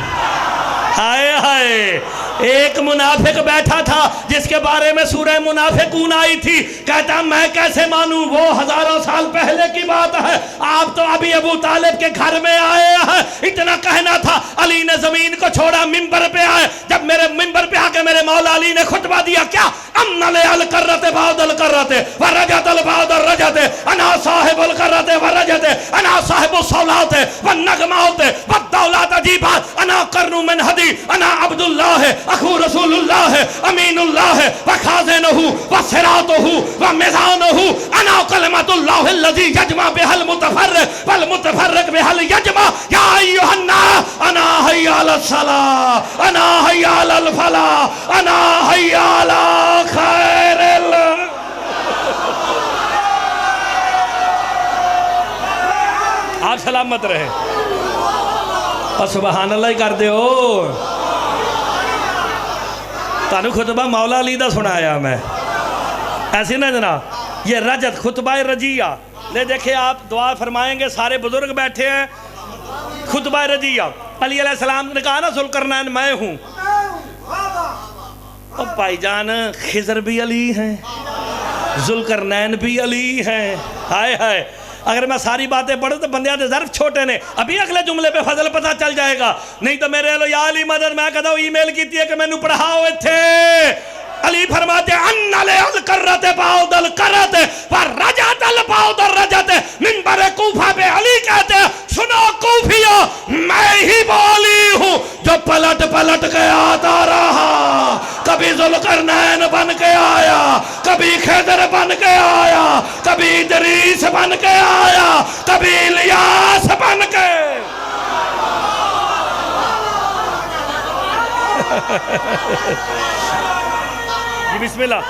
ہائے ہائے، ایک منافق بیٹھا تھا جس کے بارے میں سورہ منافقون آئی تھی، کہتا میں کیسے مانوں، وہ ہزاروں سال پہلے کی بات ہے، آپ تو ابھی ابو طالب کے گھر میں آئے ہیں۔ اتنا کہنا تھا، علی نے زمین کو چھوڑا، منبر پہ آئے، جب میرے منبر پہ آ کے میرے مولا علی نے خطبہ دیا، کیا امن للقرۃ بعد القرۃ ورجعت بعد الرجعت، انا صاحب القرۃ ورجعت، انا صاحب الصولات والنغمات والدولات عجیبات، انا قرن من ہدی، انا عبد اللہ اخو رسول اللہ امین اللہ وخازنہ وصراطہ ومیزانہ، انا کلمۃ اللہ الذی یجمع بها المتفرق والمتفرق بها الیجمع، یا ایھا الناس انا حی علی الصلاۃ، انا حی علی الفلاح، انا حی علی خیر آپ سلامت رہے اور سبحان اللہ ہی کر دے ہو۔ تانو خطبہ مولا علی دا سنایا میں ایسے نا جناب، یہ رجعت خطبہ رجیہ لے دیکھیں آپ، دعا فرمائیں گے، سارے بزرگ بیٹھے ہیں، خطبہ رجیہ۔ علی علیہ السلام نے کہا نا ذوالقرنین میں ہوں، اور بھائی جان خضر بھی علی ہیں، ذوالقرنین بھی علی ہیں۔ ہائے ہائے، اگر میں ساری باتیں پڑھوں تو بندیاں دے ظرف چھوٹے نے، ابھی اگلے جملے پہ فضل پتہ چل جائے گا، نہیں تو میرے لو یا علی مدد میں کہتا ہوں ای میل کیتی ہے کہ میں نو پڑھا ہوئے تھے۔ علی فرماتے ہیں ان للقرۃ بعد القرۃ ورجعت بعد الرجعت، منبر کوفہ پہ علی کہتے ہیں سنو کوفیو، میں ہی وہ علی ہوں جو پلٹ پلٹ کے آتا رہا، کبھی ذوالقرنین بن کے آیا، کبھی خضر بن کے آیا، کبھی ادریس بن کے آیا، کبھی الیاس بن کے۔ جی بسم اللہ۔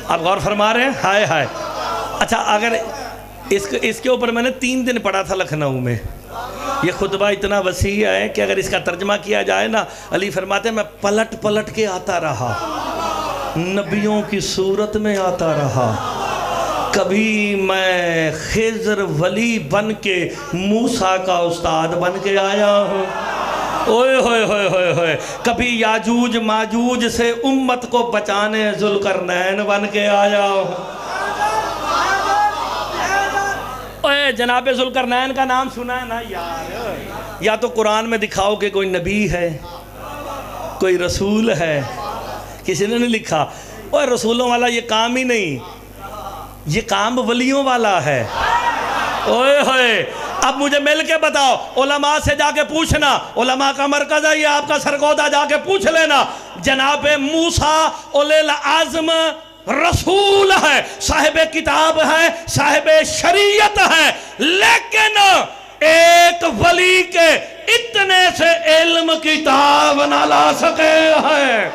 آپ غور فرما رہے ہیں؟ ہائے ہائے۔ اچھا اگر اس کے اوپر میں نے 3 دن پڑھا تھا لکھنؤ میں، یہ خطبہ اتنا وسیع ہے کہ اگر اس کا ترجمہ کیا جائے نا، علی فرماتے ہیں میں پلٹ پلٹ کے آتا رہا، نبیوں کی صورت میں آتا رہا، کبھی میں خضر ولی بن کے موسیٰ کا استاد بن کے آیا ہوں، اوئے ہوئے ہوئے ہوئے ہوئے، کبھی یاجوج ماجوج سے امت کو بچانے ذوالقرنین بن کے آیا ہوں۔ اوئے جناب ذوالقرنین کا نام سنا ہے نا یار، یا تو قرآن میں دکھاؤ کہ کوئی نبی ہے، کوئی رسول ہے، کسی نے نہیں لکھا۔ اوہ رسولوں والا یہ کام ہی نہیں، یہ کام ولیوں والا ہے۔ اوئے ہوئے، اب مجھے مل کے بتاؤ، علماء سے جا کے پوچھنا، علماء کا مرکز ہے یہ آپ کا سرگودہ، جا کے پوچھ لینا، جناب موسیٰ اولی العزم رسول ہے، صاحب کتاب ہے، صاحب شریعت ہے، لیکن ایک ولی کے اتنے سے علم کتاب نہ لا سکے ہیں۔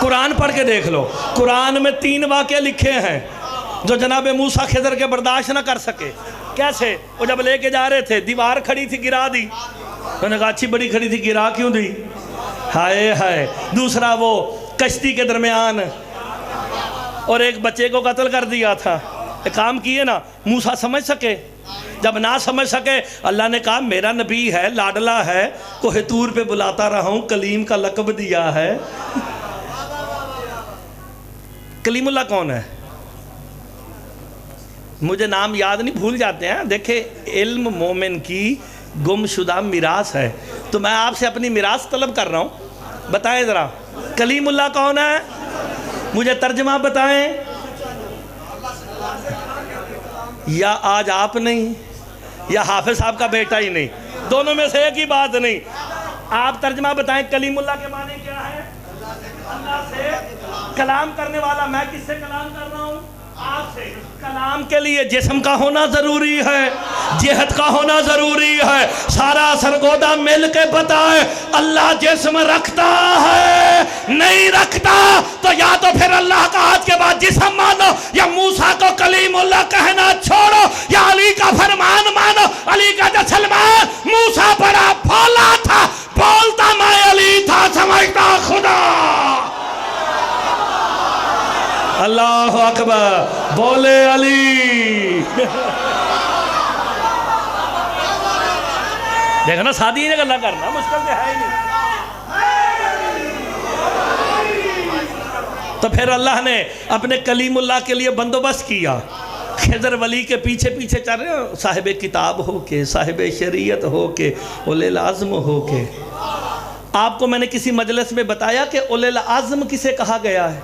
قرآن پڑھ کے دیکھ لو، قرآن میں 3 واقعے لکھے ہیں جو جناب موسیٰ خضر کے برداشت نہ کر سکے۔ کیسے؟ وہ جب لے کے جا رہے تھے، دیوار کھڑی تھی گرا دی، انہوں نے کہا اچھی بڑی کھڑی تھی گرا کیوں دی؟ ہائے ہائے۔ دوسرا وہ کشتی کے درمیان اور ایک بچے کو قتل کر دیا تھا، ایک کام کیے نا، موسیٰ سمجھ سکے؟ جب نہ سمجھ سکے، اللہ نے کہا میرا نبی ہے، لاڈلا ہے، کوہ طور پہ بلاتا رہا ہوں، کلیم کا لقب دیا ہے۔ کلیم اللہ کون ہے؟ مجھے نام یاد نہیں، بھول جاتے ہیں۔ دیکھیں علم مومن کی گم شدہ میراث ہے، تو میں آپ سے اپنی میراث طلب کر رہا ہوں، بتائیں ذرا کلیم اللہ کون ہے؟ مجھے ترجمہ بتائیں۔ یا آج آپ نہیں یا حافظ صاحب کا بیٹا ہی نہیں، دونوں میں سے ایک ہی بات نہیں۔ آپ ترجمہ بتائیں کلیم اللہ کے معنی کیا ہے؟ اللہ سے کلام کرنے والا۔ میں کس سے کلام کر رہا ہوں؟ آپ سے۔ کلام کے لیے جسم کا ہونا ضروری ہے، جہت کا ہونا ضروری ہے۔ سارا سرگودا مل کے بتائے اللہ جسم رکھتا ہے نہیں رکھتا؟ تو یا تو پھر اللہ کا آج کے بعد جسم مانو، یا موسیٰ کو کلیم اللہ کہنا چھوڑو، یا علی کا فرمان مانو۔ علی کا جو سلمان موسیٰ بڑا بھولا تھا، بولتا میں علی تھا، سمجھتا خدا۔ اللہ اکبر، بولے علی۔ دیکھنا سادی نے گلا کرنا مشکل تو ہے ہی نہیں۔ تو پھر اللہ نے اپنے کلیم اللہ کے لیے بندوبست کیا۔ خضر ولی کے پیچھے پیچھے چل رہے ہو، صاحب کتاب ہو کے، صاحب شریعت ہو کے، اولے العزم ہو کے۔ آپ کو میں نے کسی مجلس میں بتایا کہ اولے العزم کسے کہا گیا ہے؟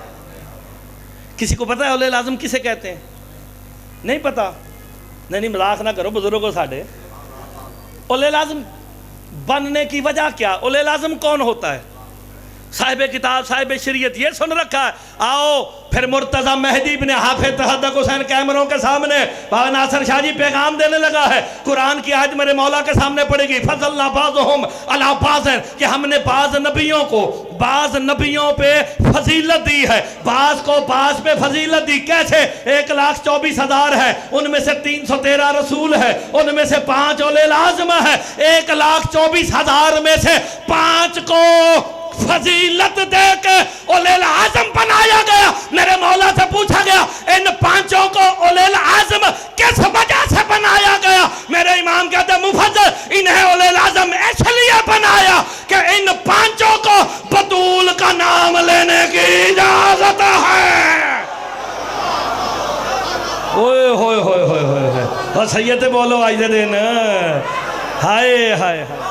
کسی کو پتہ ہے اولے العزم کسے کہتے ہیں؟ نہیں پتا؟ نہیں مذاق نہ کرو بزرگوں ساڑھے۔ اولے العزم بننے کی وجہ کیا؟ اولے العزم کون ہوتا ہے؟ صاحب کتاب، صاحب شریعت، یہ سن رکھا ہے۔ آؤ پھر مرتضی مہدی ابن حافظ تصدق حسین کیمروں کے سامنے بابا ناصر شاہ جی پیغام دینے لگا ہے۔ قرآن کی آیت میرے مولا کے سامنے پڑے گی، فضلنا بعضهم علی بعض، کہ ہم نے بعض نبیوں کو بعض نبیوں پہ فضیلت دی ہے، بعض کو بعض پہ فضیلت دی۔ کیسے؟ 1,24,000 ہے، ان میں سے 313 رسول ہے، ان میں سے 5 اولے العزم ہے۔ 1,24,000 میں سے 5 کو فضیلت دے کے اولے العزم بنایا گیا۔ میرے مولا سے پوچھا گیا ان 5 کو اولے العزم کس وجہ سے بنایا گیا؟ میرے امام کہتے ہیں مفضل انہیں اولے العزم اس لیے بنایا کہ ان 5 کو بطول کا نام لینے کی اجازت ہے۔ اوئے ہوئے ہوئے ہوئے ہوئے، اور سید بولو آج دن، ہائے ہائے ہائے۔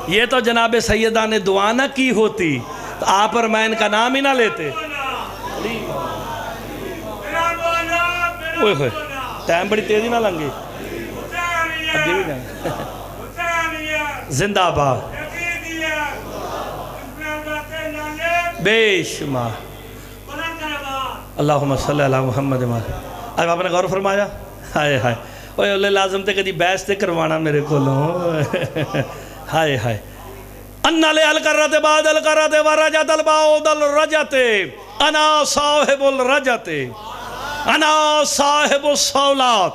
یہ تو جناب سیدہ نے دعا نہ کی ہوتی تو آپ اور میں ان کا نام ہی نہ لیتے۔ اوئے ہوئے، ٹائم بڑی تیزی نہ لنگی، زندہ باد، بے شمار، اللہم صلی اللہ محمد۔ اب آپ نے غور فرمایا؟ ہائے ہائے، اوہ اولے العزم تے کدی بحث تے کروانا میرے کو لوں، ہائے ہائے۔ انا لے الکرت بعد الکرت ورجت البعد الرجت، انا صاحب الرجت، انا صاحب الصولات۔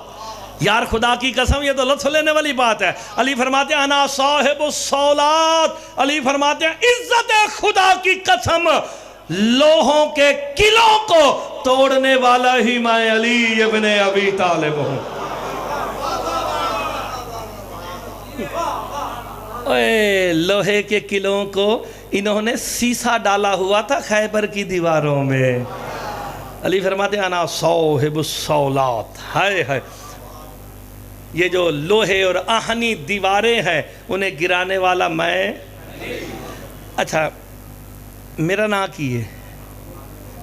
یار خدا کی قسم یہ تو لطف لینے والی بات ہے۔ علی فرماتے ہیں انا صاحب الصولات، علی فرماتے ہیں عزت خدا کی قسم لوہوں کے قلعوں کو توڑنے والا ہی میں علی ابن ابی طالب ہوں۔ لوہے کے قلعوں کو انہوں نے سیسا ڈالا ہوا تھا خیبر کی دیواروں میں۔ علی فرماتے ہیں انا صاحب الصولات، ہائے ہائے۔ یہ جو لوہے اور آہنی دیواریں ہیں انہیں گرانے والا میں۔ اچھا میرا نام کی ہے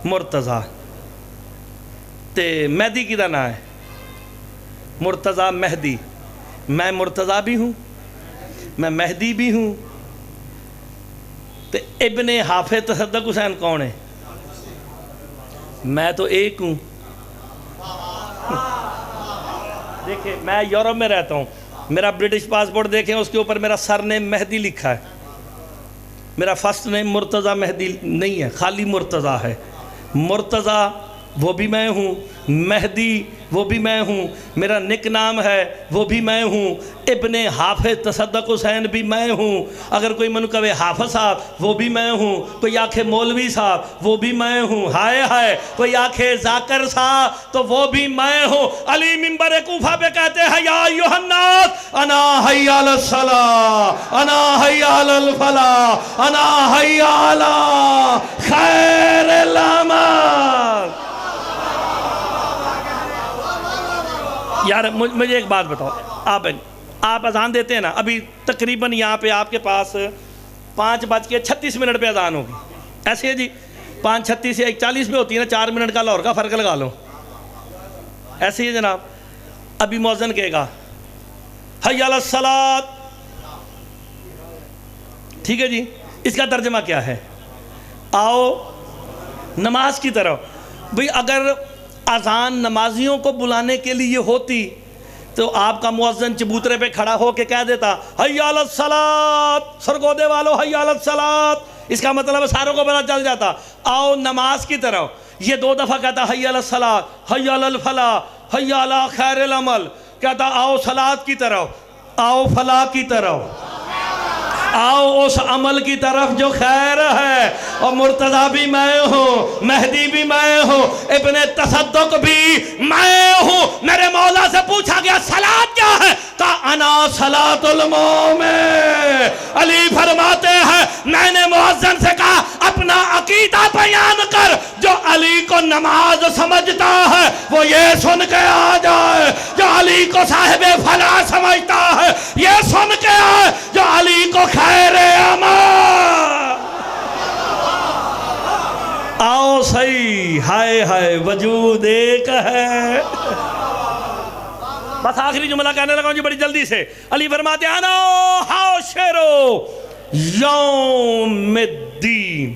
مرتضی، تے مہدی کی دا نام ہے مرتضی مہدی۔ میں مرتضی بھی ہوں، میں مہدی بھی ہوں، تے ابن حافظ تصدق حسین کون ہے؟ میں تو ایک ہوں۔ دیکھیں میں یورپ میں رہتا ہوں، میرا برٹش پاسپورٹ دیکھیں اس کے اوپر میرا سر نیم مہدی لکھا ہے، میرا فرسٹ نیم مرتضی مہدی نہیں ہے، خالی مرتضی ہے۔ مرتضی وہ بھی میں ہوں، مہدی وہ بھی میں ہوں، میرا نک نام ہے وہ بھی میں ہوں، ابن حافظ تصدق حسین بھی میں ہوں۔ اگر کوئی منو کہے حافظ صاحب وہ بھی میں ہوں، کوئی آکھے مولوی صاحب وہ بھی میں ہوں، ہائے ہائے، کوئی آکھے ذاکر صاحب تو وہ بھی میں ہوں۔ علی منبر کوفہ پہ کہتے ہیں یا ایھا الناس انا حی علی الصلاۃ، انا حی علی الفلاح، انا حی علی خیر الاعمال۔ یار مجھے ایک بات بتاؤ، آپ اذان دیتے ہیں نا، ابھی تقریباً یہاں پہ آپ کے پاس 5:36 پہ اذان ہوگی، ایسے ہے جی 5:36 یا 1:40 پہ ہوتی ہے نا، 4 منٹ کا لاہور کا فرق لگا لو۔ ایسے ہی جناب ابھی مؤذن کہے گا حی علی الصلاۃ، ٹھیک ہے جی، اس کا ترجمہ کیا ہے؟ آؤ نماز کی طرف۔ بھئی اگر اذان نمازیوں کو بلانے کے لیے ہوتی تو آپ کا مؤذن چبوترے پہ کھڑا ہو کے کہہ دیتا حی علی الصلاۃ، سرگودے والو حی علی الصلاۃ، اس کا مطلب ساروں کو پتہ چل جاتا آؤ نماز کی طرف۔ یہ 2 دفعہ کہتا حی علی الصلاۃ، حی علی الفلاح، حی علی خیر العمل، کہتا آؤ صلاۃ کی طرف، آؤ فلاح کی طرف، آؤ اس عمل کی طرف جو خیر ہے۔ اور مرتضیٰ بھی میں ہوں، مہدی بھی میں ہوں، ابن تصدق بھی میں ہوں۔ میرے مولا سے پوچھا گیا صلاۃ کیا ہے؟ کہا انا صلاۃ المومن۔ علی فرماتے ہیں میں نے مؤذن سے کہا اپنا عقیدہ بیان کر، جو علی کو نماز سمجھتا ہے وہ یہ سن کے آ جائے، جو علی کو صاحب فلاح سمجھتا ہے یہ سن کے آئے، جو علی کو خیر عمل۔ آؤ صحیح، ہائے ہائے وجود ایک ہے۔ بس آخری جملہ کہنے لگا ہوں جی بڑی جلدی سے۔ علی فرماتے ہیں انا حاشرو یوم الدین۔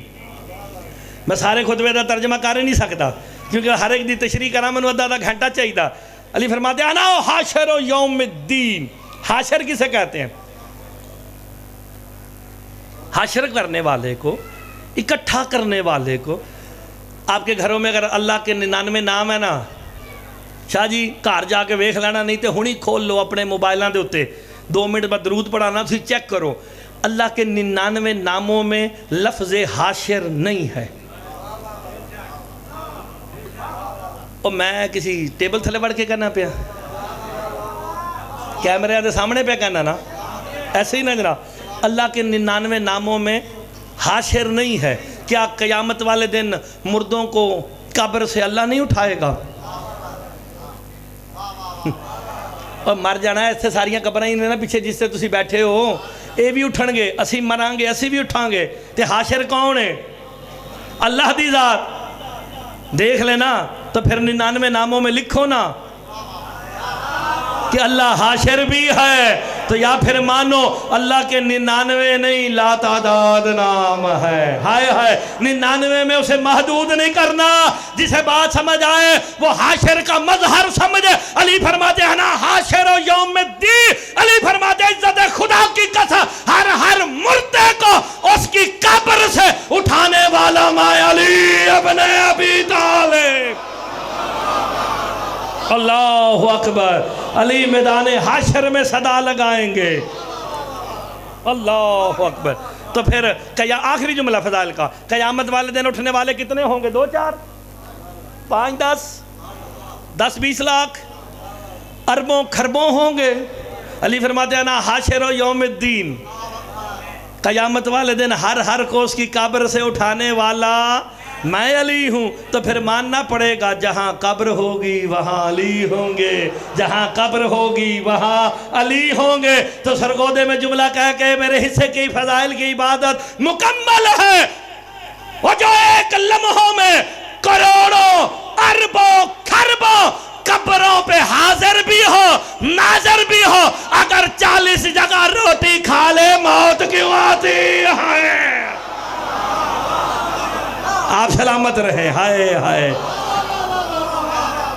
میں سارے خطبے دا ترجمہ کر نہیں سکتا کیونکہ ہر ایک دی تشریح کرا میں آدھا گھنٹہ چاہیے۔ علی فرماتے ہیں انا حاشرو یوم الدین۔ حاشر کسے کہتے ہیں؟ حاشر کرنے والے کو، اکٹھا کرنے والے کو۔ آپ کے گھروں میں اگر اللہ کے 99 نام ہے نا، شاہ جی گھر جا کے ویکھ لینا، نہیں تو ہونی کھول لو اپنے موبائلوں دے اتے، 2 منٹ بعد درود پڑھانا تھی چیک کرو۔ اللہ کے 99 ناموں میں لفظ حاشر نہیں ہے۔ اور میں کسی ٹیبل تھلے بڑھ کے کہنا پیا، کیمرے دے سامنے پہ کہنا نا، ایسے ہی نا جناب۔ اللہ کے 99 ناموں میں حاشر نہیں ہے۔ کیا قیامت والے دن مردوں کو قبر سے اللہ نہیں اٹھائے گا؟ اور مر جانا ہے ایسے ساریاں قبریں ہی نا پیچھے جس سے تسی بیٹھے ہو، اے بھی اٹھن گے، اسی مران گے، اسی بھی اٹھان گے، تے حاشر کون ہے؟ اللہ دی ذات۔ دیکھ لینا تو پھر 99 ناموں میں لکھو نا کہ اللہ حاشر بھی ہے، تو یا پھر مانو اللہ کے 99 نہیں لا تعداد نام ہے۔ ہائے ہائے 99 میں اسے محدود نہیں کرنا، جسے بات سمجھ آئے وہ حاشر کا مظہر سمجھے۔ علی فرماتے ہیں نا حاشر یوم الدین۔ علی فرماتے ہیں عزت خدا کی قسم ہر مردے کو اس کی قبر سے اٹھانے والا میں علی ابن ابی طالب۔ اللہ اکبر۔ علی میدان حشر میں صدا لگائیں گے، اللہ اکبر۔ تو پھر آخری جملہ فضائل کا، قیامت والے دن اٹھنے والے کتنے ہوں گے؟ 2 4 5 10 20 لاکھ اربوں خربوں ہوں گے۔ علی فرماتے ہیں نا حاشر یوم الدین، قیامت والے دن ہر کو اس کی قبر سے اٹھانے والا میں علی ہوں۔ تو پھر ماننا پڑے گا جہاں قبر ہوگی وہاں علی ہوں گے، جہاں قبر ہوگی وہاں علی ہوں گے۔ تو سرگودے میں جملہ کہہ کے میرے حصے کی فضائل کی عبادت مکمل ہے۔ وہ جو ایک لمحوں میں کروڑوں اربوں خربوں قبروں پہ حاضر بھی ہو ناظر بھی ہو، اگر 40 جگہ روٹی کھا لے موت کیوں آتی ہے؟ آپ سلامت رہے۔ ہائے ہائے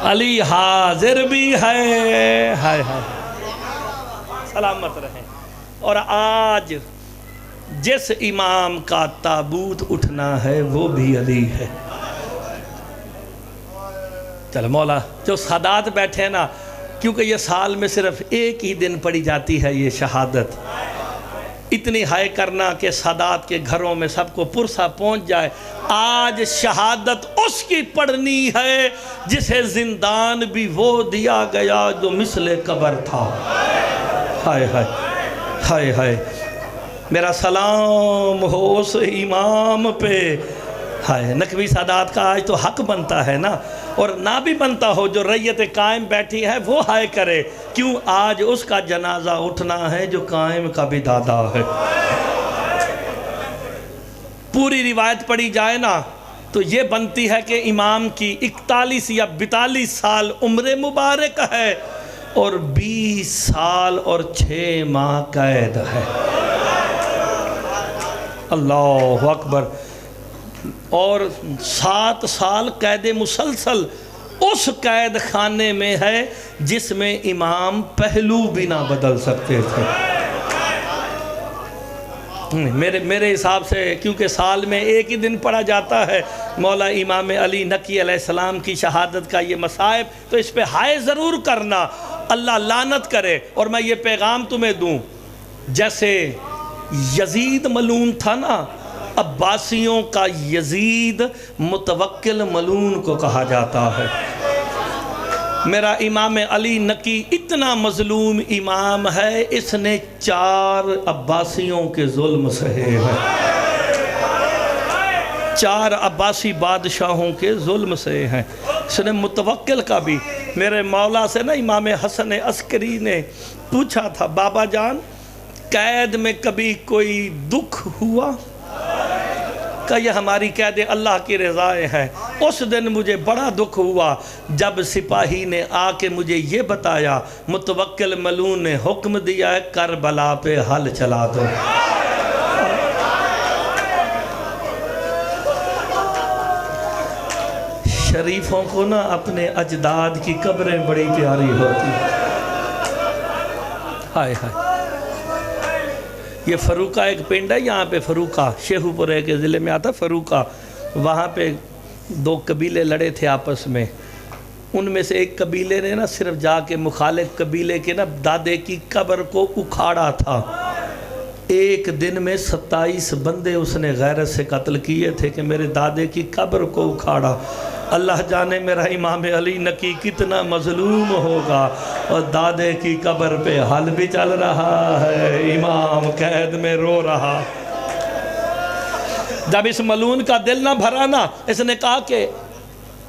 علی حاضر بھی ہے، ہائے ہائے سلامت رہے۔ اور آج جس امام کا تابوت اٹھنا ہے وہ بھی علی ہے۔ چلو مولا جو سادات بیٹھے ہیں نا، کیونکہ یہ سال میں صرف ایک ہی دن پڑی جاتی ہے یہ شہادت، اتنی ہائے کرنا کہ سادات کے گھروں میں سب کو پرسہ پہنچ جائے۔ آج شہادت اس کی پڑھنی ہے جسے زندان بھی وہ دیا گیا جو مثل قبر تھا۔ ہائے ہائے ہائے ہائے میرا سلام ہو اس امام پہ۔ ہائے نقوی سادات کا آج تو حق بنتا ہے نا، اور نہ بھی بنتا ہو جو ریت قائم بیٹھی ہے وہ ہائے کرے، کیوں آج اس کا جنازہ اٹھنا ہے جو قائم کا بھی دادا ہے۔ پوری روایت پڑھی جائے نا تو یہ بنتی ہے کہ امام کی 41 یا 42 سال عمر مبارک ہے اور 20 سال اور 6 ماہ قید ہے۔ اللہ اکبر۔ اور 7 سال قید مسلسل اس قید خانے میں ہے جس میں امام پہلو بھی نہ بدل سکتے تھے۔ میرے حساب سے کیونکہ سال میں ایک ہی دن پڑھا جاتا ہے مولا امام علی نقی علیہ السلام کی شہادت کا یہ مصائب، تو اس پہ ہائے ضرور کرنا، اللہ لعنت کرے۔ اور میں یہ پیغام تمہیں دوں، جیسے یزید ملعون تھا نا، عباسیوں کا یزید متوکل ملعون کو کہا جاتا ہے۔ میرا امام علی نقی اتنا مظلوم امام ہے، اس نے 4 عباسیوں کے ظلم سہے ہیں، 4 عباسی بادشاہوں کے ظلم سہے ہیں۔ اس نے متوکل کا بھی، میرے مولا سے نا امام حسن عسکری نے پوچھا تھا، بابا جان قید میں کبھی کوئی دکھ ہوا؟ کہ یہ ہماری قید اللہ کی رضائیں ہیں۔ اس دن مجھے بڑا دکھ ہوا جب سپاہی نے آ کے مجھے یہ بتایا متوکل ملعون نے حکم دیا ہے کربلا پہ حل چلا دو۔ شریفوں کو نا اپنے اجداد کی قبریں بڑی پیاری ہوتی ہیں۔ ہائے ہائے، یہ فروقہ ایک پنڈ ہے، یہاں پہ فروقہ شیخو پورے کے ضلع میں آتا فروقہ، وہاں پہ 2 قبیلے لڑے تھے آپس میں۔ ان میں سے ایک قبیلے نے نا صرف جا کے مخالف قبیلے کے نا دادے کی قبر کو اکھاڑا تھا۔ ایک دن میں 27 بندے اس نے غیرت سے قتل کیے تھے کہ میرے دادے کی قبر کو اکھاڑا۔ اللہ جانے میرا امام علی نقی کتنا مظلوم ہوگا، اور دادے کی قبر پہ حل بھی چل رہا ہے، امام قید میں رو رہا۔ جب اس ملعون کا دل نہ بھرا نا، اس نے کہا کہ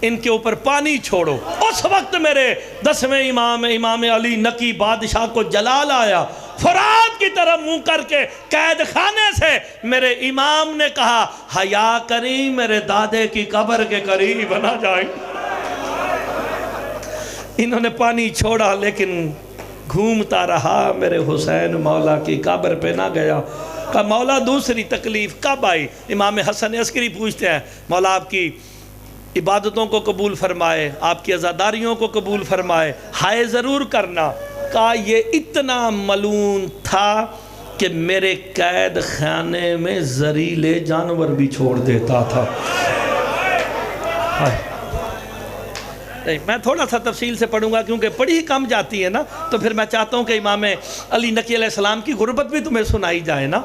ان کے اوپر پانی چھوڑو۔ اس وقت میرے 10ویں امام علی نقی بادشاہ کو جلال آیا، فرات کی طرف منہ کر کے قید خانے سے میرے امام نے کہا حیا کریں، میرے دادے کی قبر کے قریب نہ جائیں۔ انہوں نے پانی چھوڑا لیکن گھومتا رہا، میرے حسین مولا کی قبر پہ نہ گیا۔ کہا مولا دوسری تکلیف کب آئی؟ امام حسن عسکری پوچھتے ہیں مولا آپ کی عبادتوں کو قبول فرمائے، آپ کی عزاداریوں کو قبول فرمائے، ہائے ضرور کرنا۔ کہا یہ اتنا ملعون تھا کہ میرے قید خانے میں زہریلے جانور بھی چھوڑ دیتا تھا۔ میں تھوڑا سا تفصیل سے پڑھوں گا کیونکہ پڑھی کم جاتی ہے نا، تو پھر میں چاہتا ہوں کہ امام علی نقی علیہ السلام کی غربت بھی تمہیں سنائی جائے نا۔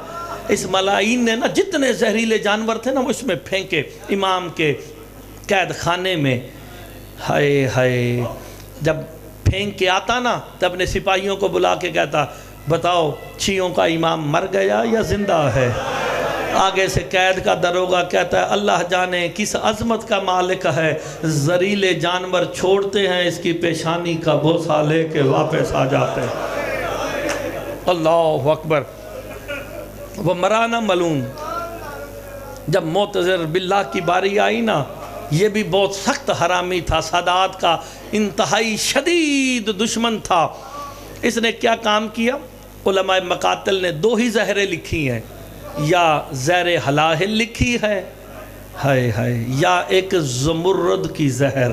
اس ملعون نے نا جتنے زہریلے جانور تھے نا وہ اس میں پھینکے امام کے قید خانے میں۔ ہائے ہائے، جب پھینک کے آتا نا تو اپنے سپاہیوں کو بلا کے کہتا بتاؤ شیعوں کا امام مر گیا یا زندہ ہے؟ آگے سے قید کا دروگا کہتا ہے اللہ جانے کس عظمت کا مالک ہے، زہریلے جانور چھوڑتے ہیں اس کی پیشانی کا بوسہ لے کے واپس آ جاتے ہیں۔ اللہ اکبر۔ وہ مرانا ملعون جب معتذر باللہ کی باری آئی نا، یہ بھی بہت سخت حرامی تھا، سادات کا انتہائی شدید دشمن تھا۔ اس نے کیا کام کیا؟ علماء مقاتل نے 2 ہی زہریں لکھی ہیں، یا زہر حلاہل لکھی ہے ہائے ہائے، یا ایک زمرد کی زہر۔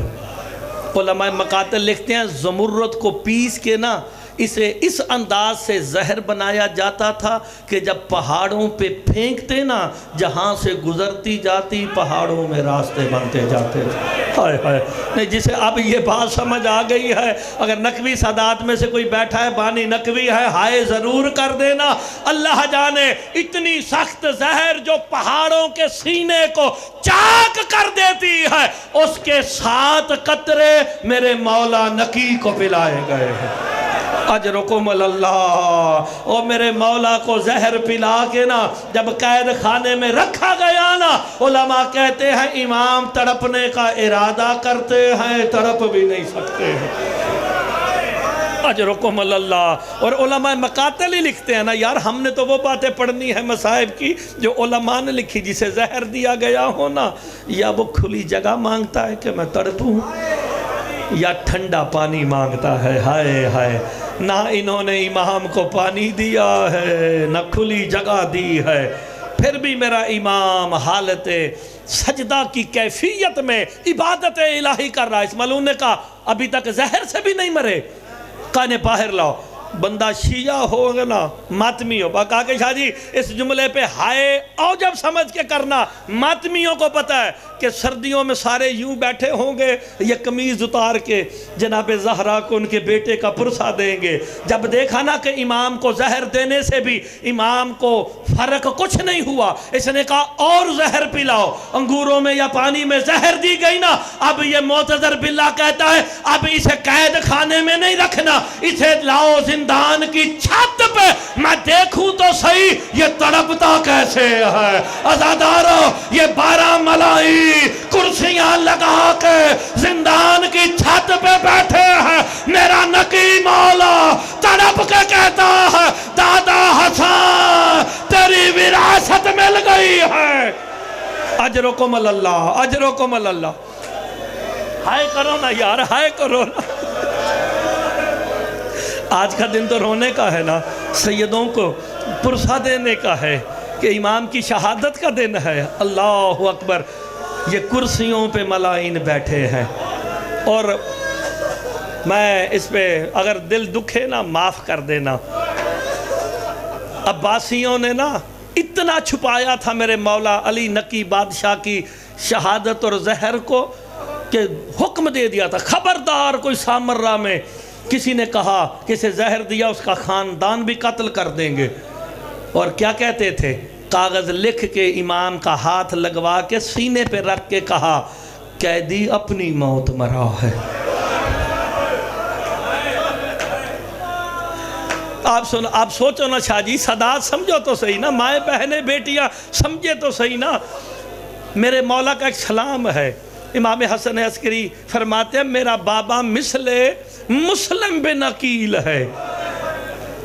علماء مقاتل لکھتے ہیں زمرد کو پیس کے نا اسے اس انداز سے زہر بنایا جاتا تھا کہ جب پہاڑوں پہ پھینکتے نا جہاں سے گزرتی جاتی پہاڑوں میں راستے بنتے جاتے تھے۔ ہائے ہائے، نہیں جسے اب یہ بات سمجھ آ گئی ہے، اگر نقوی سادات میں سے کوئی بیٹھا ہے بانی نقوی ہے، ہائے ضرور کر دینا۔ اللہ جانے اتنی سخت زہر جو پہاڑوں کے سینے کو چاک کر دیتی ہے، اس کے 7 قطرے میرے مولا نقی کو پلائے گئے ہیں۔ اجرکم اللہ۔ اور میرے مولا کو زہر پلا کے نا جب قید خانے میں رکھا گیا نا، علماء کہتے ہیں امام تڑپنے کا ارادہ کرتے ہیں، تڑپ بھی نہیں سکتے ہیں۔ اجرکم اللہ۔ اور علماء مقاتل ہی لکھتے ہیں نا یار، ہم نے تو وہ باتیں پڑھنی ہے مصائب کی جو علماء نے لکھی، جسے زہر دیا گیا ہو نا، یا وہ کھلی جگہ مانگتا ہے کہ میں تڑپوں، یا ٹھنڈا پانی مانگتا ہے۔ ہائے ہائے، نہ انہوں نے امام کو پانی دیا ہے نہ کھلی جگہ دی ہے، پھر بھی میرا امام حالت سجدہ کی کیفیت میں عبادت الہی کر رہا ہے۔ اس ملعون نے کہا ابھی تک زہر سے بھی نہیں مرے، کہا انہیں باہر لاؤ۔ بندہ شیعہ ہوگا نا، ماتمی ہو، کہا کہ شاہ جی اس جملے پہ ہائے او جب سمجھ کے کرنا، ماتمیوں کو پتہ ہے کہ سردیوں میں سارے یوں بیٹھے ہوں گے، یہ قمیض اتار کے جناب زہرا کو ان کے بیٹے کا پرسہ دیں گے۔ جب دیکھا نا کہ امام کو زہر دینے سے بھی امام کو فرق کچھ نہیں ہوا، اس نے کہا اور زہر پلاؤ۔ انگوروں میں یا پانی میں زہر دی گئی نا، اب یہ معتذر باللہ کہتا ہے اب اسے قید خانے میں نہیں رکھنا، اسے لاؤ زندان کی چھت پہ، میں دیکھوں تو صحیح یہ تڑپتا کیسے ہے۔ عزادارو، یہ 12 ملائی کرسیاں لگا کے زندان کی چھت پہ بیٹھے ہیں، میرا نقی مولا تڑپ کے کہتا ہے دادا حسن تیری وراثت مل گئی ہے۔ اجرکم اللہ، اجرکم اللہ۔ ہائے کرو نا یار، ہائے کرو نا۔ آج کا دن تو رونے کا ہے نا، سیدوں کو پرسہ دینے کا ہے کہ امام کی شہادت کا دن ہے۔ اللہ اکبر، یہ کرسیوں پہ ملائین بیٹھے ہیں، اور میں اس پہ اگر دل دکھے نا معاف کر دینا۔ عباسیوں نے نا اتنا چھپایا تھا میرے مولا علی نقی بادشاہ کی شہادت اور زہر کو کہ حکم دے دیا تھا خبردار کوئی سامرہ میں کسی نے کہا کہ اسے زہر دیا اس کا خاندان بھی قتل کر دیں گے۔ اور کیا کہتے تھے؟ کاغذ لکھ کے امام کا ہاتھ لگوا کے سینے پہ رکھ کے کہا قیدی اپنی موت مرا ہے۔ آپ سوچو نا شاہ جی، سادات سمجھو تو صحیح نا، مائیں بہنیں بیٹیاں سمجھے تو صحیح نا۔ میرے مولا کا ایک سلام ہے، امام حسن عسکری فرماتے ہیں میرا بابا مثل مسلم بن عقیل ہے۔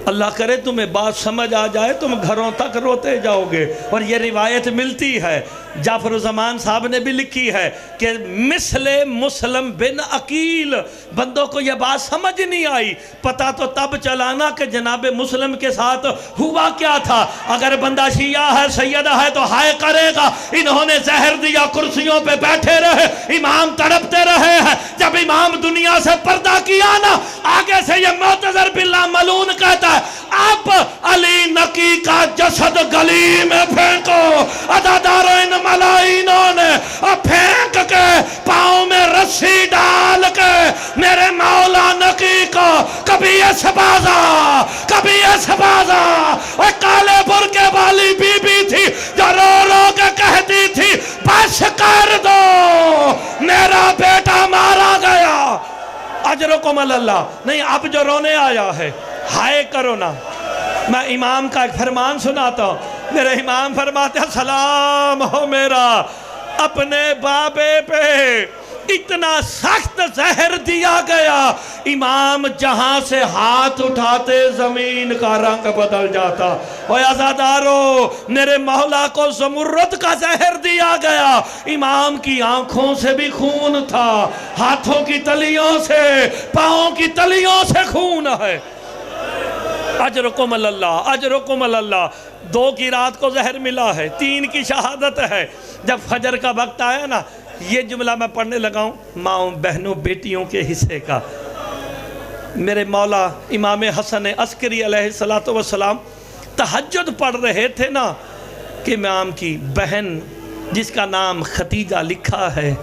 اللہ کرے تمہیں بات سمجھ آ جائے، تم گھروں تک روتے جاؤ گے۔ اور یہ روایت ملتی ہے، جعفر الزمان صاحب نے بھی لکھی ہے کہ مثل مسلم بن عقیل۔ بندوں کو یہ بات سمجھ نہیں آئی، پتہ تو تب چلانا کہ جناب مسلم کے ساتھ ہوا کیا تھا۔ اگر بندہ شیعہ ہے، سیدہ ہے تو ہائے کرے گا انہوں نے زہر دیا، کرسیوں پہ بیٹھے رہے، امام تڑپتے رہے ہیں۔ جب امام دنیا سے پردہ کیا نا، آگے سے یہ معتذر باللہ ملعون کہتا ہے اب علی نقی کا جسد گلی میں پھینکو۔ عزادارو، ان ملائینوں نے پھینک کے پاؤں میں رسی ڈال کے میرے مولا نقی کو کبھی اس بازا کبھی اس بازا۔ اور کالے برقے والی بی بی تھی جو رو رو کے کہتی تھی بس کر دو میرا بیٹا مارا گیا۔ اجرکم اللہ۔ نہیں، اب جو رونے آیا ہے ہائے کرو نا۔ میں امام کا ایک فرمان سناتا ہوں، میرے امام فرماتے ہیں سلام ہو میرا اپنے بابے پہ، اتنا سخت زہر دیا گیا امام جہاں سے ہاتھ اٹھاتے زمین کا رنگ بدل جاتا۔ اوہ عزادارو، میرے مولا کو زمرد کا زہر دیا گیا، امام کی آنکھوں سے بھی خون تھا، ہاتھوں کی تلیوں سے، پاؤں کی تلیوں سے خون ہے۔ اجرکم اللہ، اجرکم اللہ۔ 2 کی رات کو زہر ملا ہے، 3 کی شہادت ہے۔ جب فجر کا وقت آیا نا، یہ جملہ میں پڑھنے لگا ہوں ماؤں بہنوں بیٹیوں کے حصے کا۔ میرے مولا امام حسن عسکری علیہ السلام تہجد پڑھ رہے تھے نا کہ امام کی بہن جس کا نام ختیجہ لکھا ہے،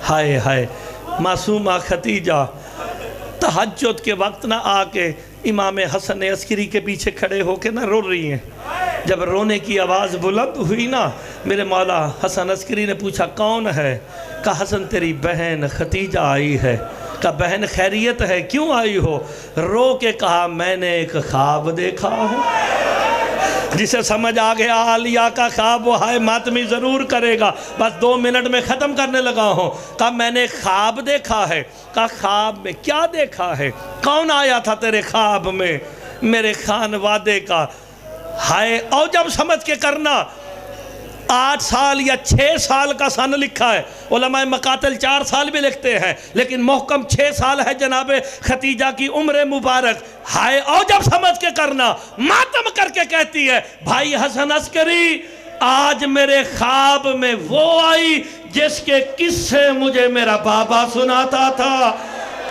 ہائے ہائے معصومہ ختیجہ، تہجد کے وقت نہ آ کے امام حسن عسکری کے پیچھے کھڑے ہو کے نہ رو رہی ہیں۔ جب رونے کی آواز بلند ہوئی نا، میرے مولا حسن عسکری نے پوچھا کون ہے؟ کہا حسن تیری بہن ختیجہ آئی ہے۔ کہا بہن خیریت ہے، کیوں آئی ہو؟ رو کے کہا میں نے ایک خواب دیکھا ہے، جسے سمجھ آ گیا عالیہ کا خواب وہ ہائے ماتمی ضرور کرے گا. بس 2 منٹ میں ختم کرنے لگا ہوں. کہا میں نے خواب دیکھا ہے. کہا خواب میں کیا دیکھا ہے؟ کون آیا تھا تیرے خواب میں؟ میرے خانوادے کا. ہائے او جب سمجھ کے کرنا. 8 سال یا 6 سال کا سن لکھا ہے. علماء مقاتل 4 سال بھی لکھتے ہیں لیکن محکم 6 سال ہے جناب ختیجہ کی عمر مبارک. ہائے او جب سمجھ کے کرنا. ماتم کر کے کہتی ہے بھائی حسن عسکری آج میرے خواب میں وہ آئی جس کے قصے مجھے میرا بابا سناتا تھا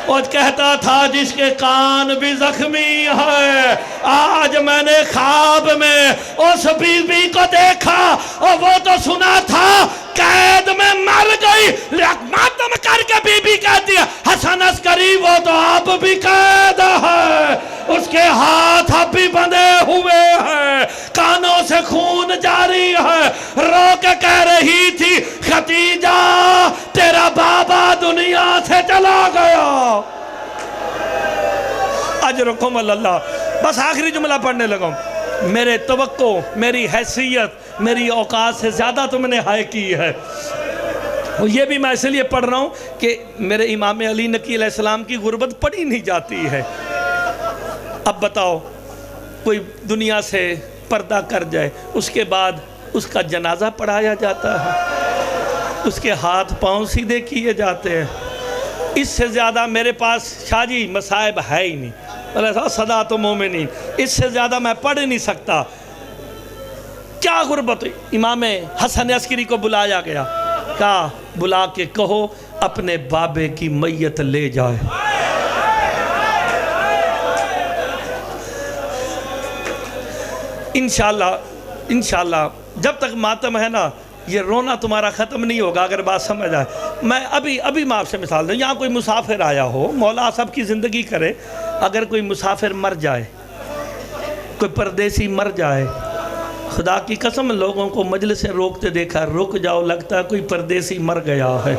اور کہتا تھا جس کے کان بھی زخمی ہے. آج میں نے خواب میں اس بی بی کو دیکھا اور وہ تو سنا تھا قید میں مر گئی. ماتم کر کے بی بی کہتی ہے حسن عسکری وہ تو آپ بھی قید ہے. اس کے ہاتھ اب بھی بندھے ہوئے ہیں, کانوں سے خون جاری ہے. رو کے کہہ رہی تھی ختیجہ تیرا بابا دنیا سے چلا گیا. اجرکم اللہ. بس آخری جملہ پڑھنے لگا. میرے توقع, میری حیثیت, میری اوقات سے زیادہ تم نے ہائے کی ہے. اور یہ بھی میں اس لیے پڑھ رہا ہوں کہ میرے امام علی نقی علیہ السلام کی غربت پڑھی نہیں جاتی ہے. اب بتاؤ کوئی دنیا سے پردہ کر جائے, اس کے بعد اس کا جنازہ پڑھایا جاتا ہے, اس کے ہاتھ پاؤں سیدھے کیے جاتے ہیں. اس سے زیادہ میرے پاس شاہ جی مصائب ہے ہی نہیں. صدا تو مومنین, اس سے زیادہ میں پڑھ نہیں سکتا. کیا غربت ہوئی. امام حسن عسکری کو بلایا گیا, کہا بلا کے کہو اپنے بابے کی میت لے جائے. انشاءاللہ جب تک ماتم ہے نا یہ رونا تمہارا ختم نہیں ہوگا اگر بات سمجھ آئے. میں ابھی میں آپ سے مثال دوں. یہاں کوئی مسافر آیا ہو, مولا سب کی زندگی کرے, اگر کوئی مسافر مر جائے, کوئی پردیسی مر جائے, خدا کی قسم لوگوں کو مجلس سے روکتے دیکھا, رک جاؤ لگتا ہے کوئی پردیسی مر گیا ہے.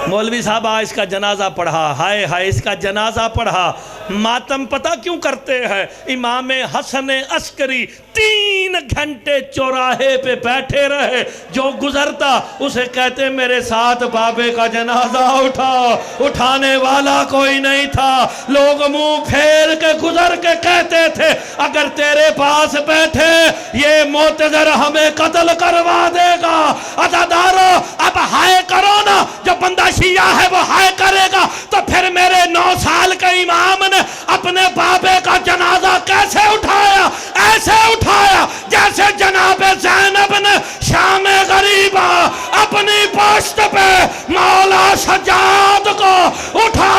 مولوی صاحب اس کا جنازہ پڑھا, ہائے ہائے اس کا جنازہ پڑھا. ماتم پتہ کیوں کرتے ہیں؟ امام حسن عسکری 3 گھنٹے چوراہے پہ بیٹھے رہے, جو گزرتا اسے کہتے میرے ساتھ بابے کا جنازہ اٹھا. اٹھانے والا کوئی نہیں تھا. لوگ منہ پھیر کے گزر کے کہتے تھے اگر تیرے پاس بیٹھے یہ معتذر ہمیں قتل کروا دے گا. عزادارو اب ہائے کرو نا, جو بندہ شیعہ ہے وہ ہائے کرے گا تو پھر میرے 9 سال کے امام نے اپنے بابے کا جنازہ کیسے اٹھایا؟ ایسے اٹھایا جیسے جناب زینب نے شام غریبہ اپنی پشت پہ مولا سجاد کو اٹھا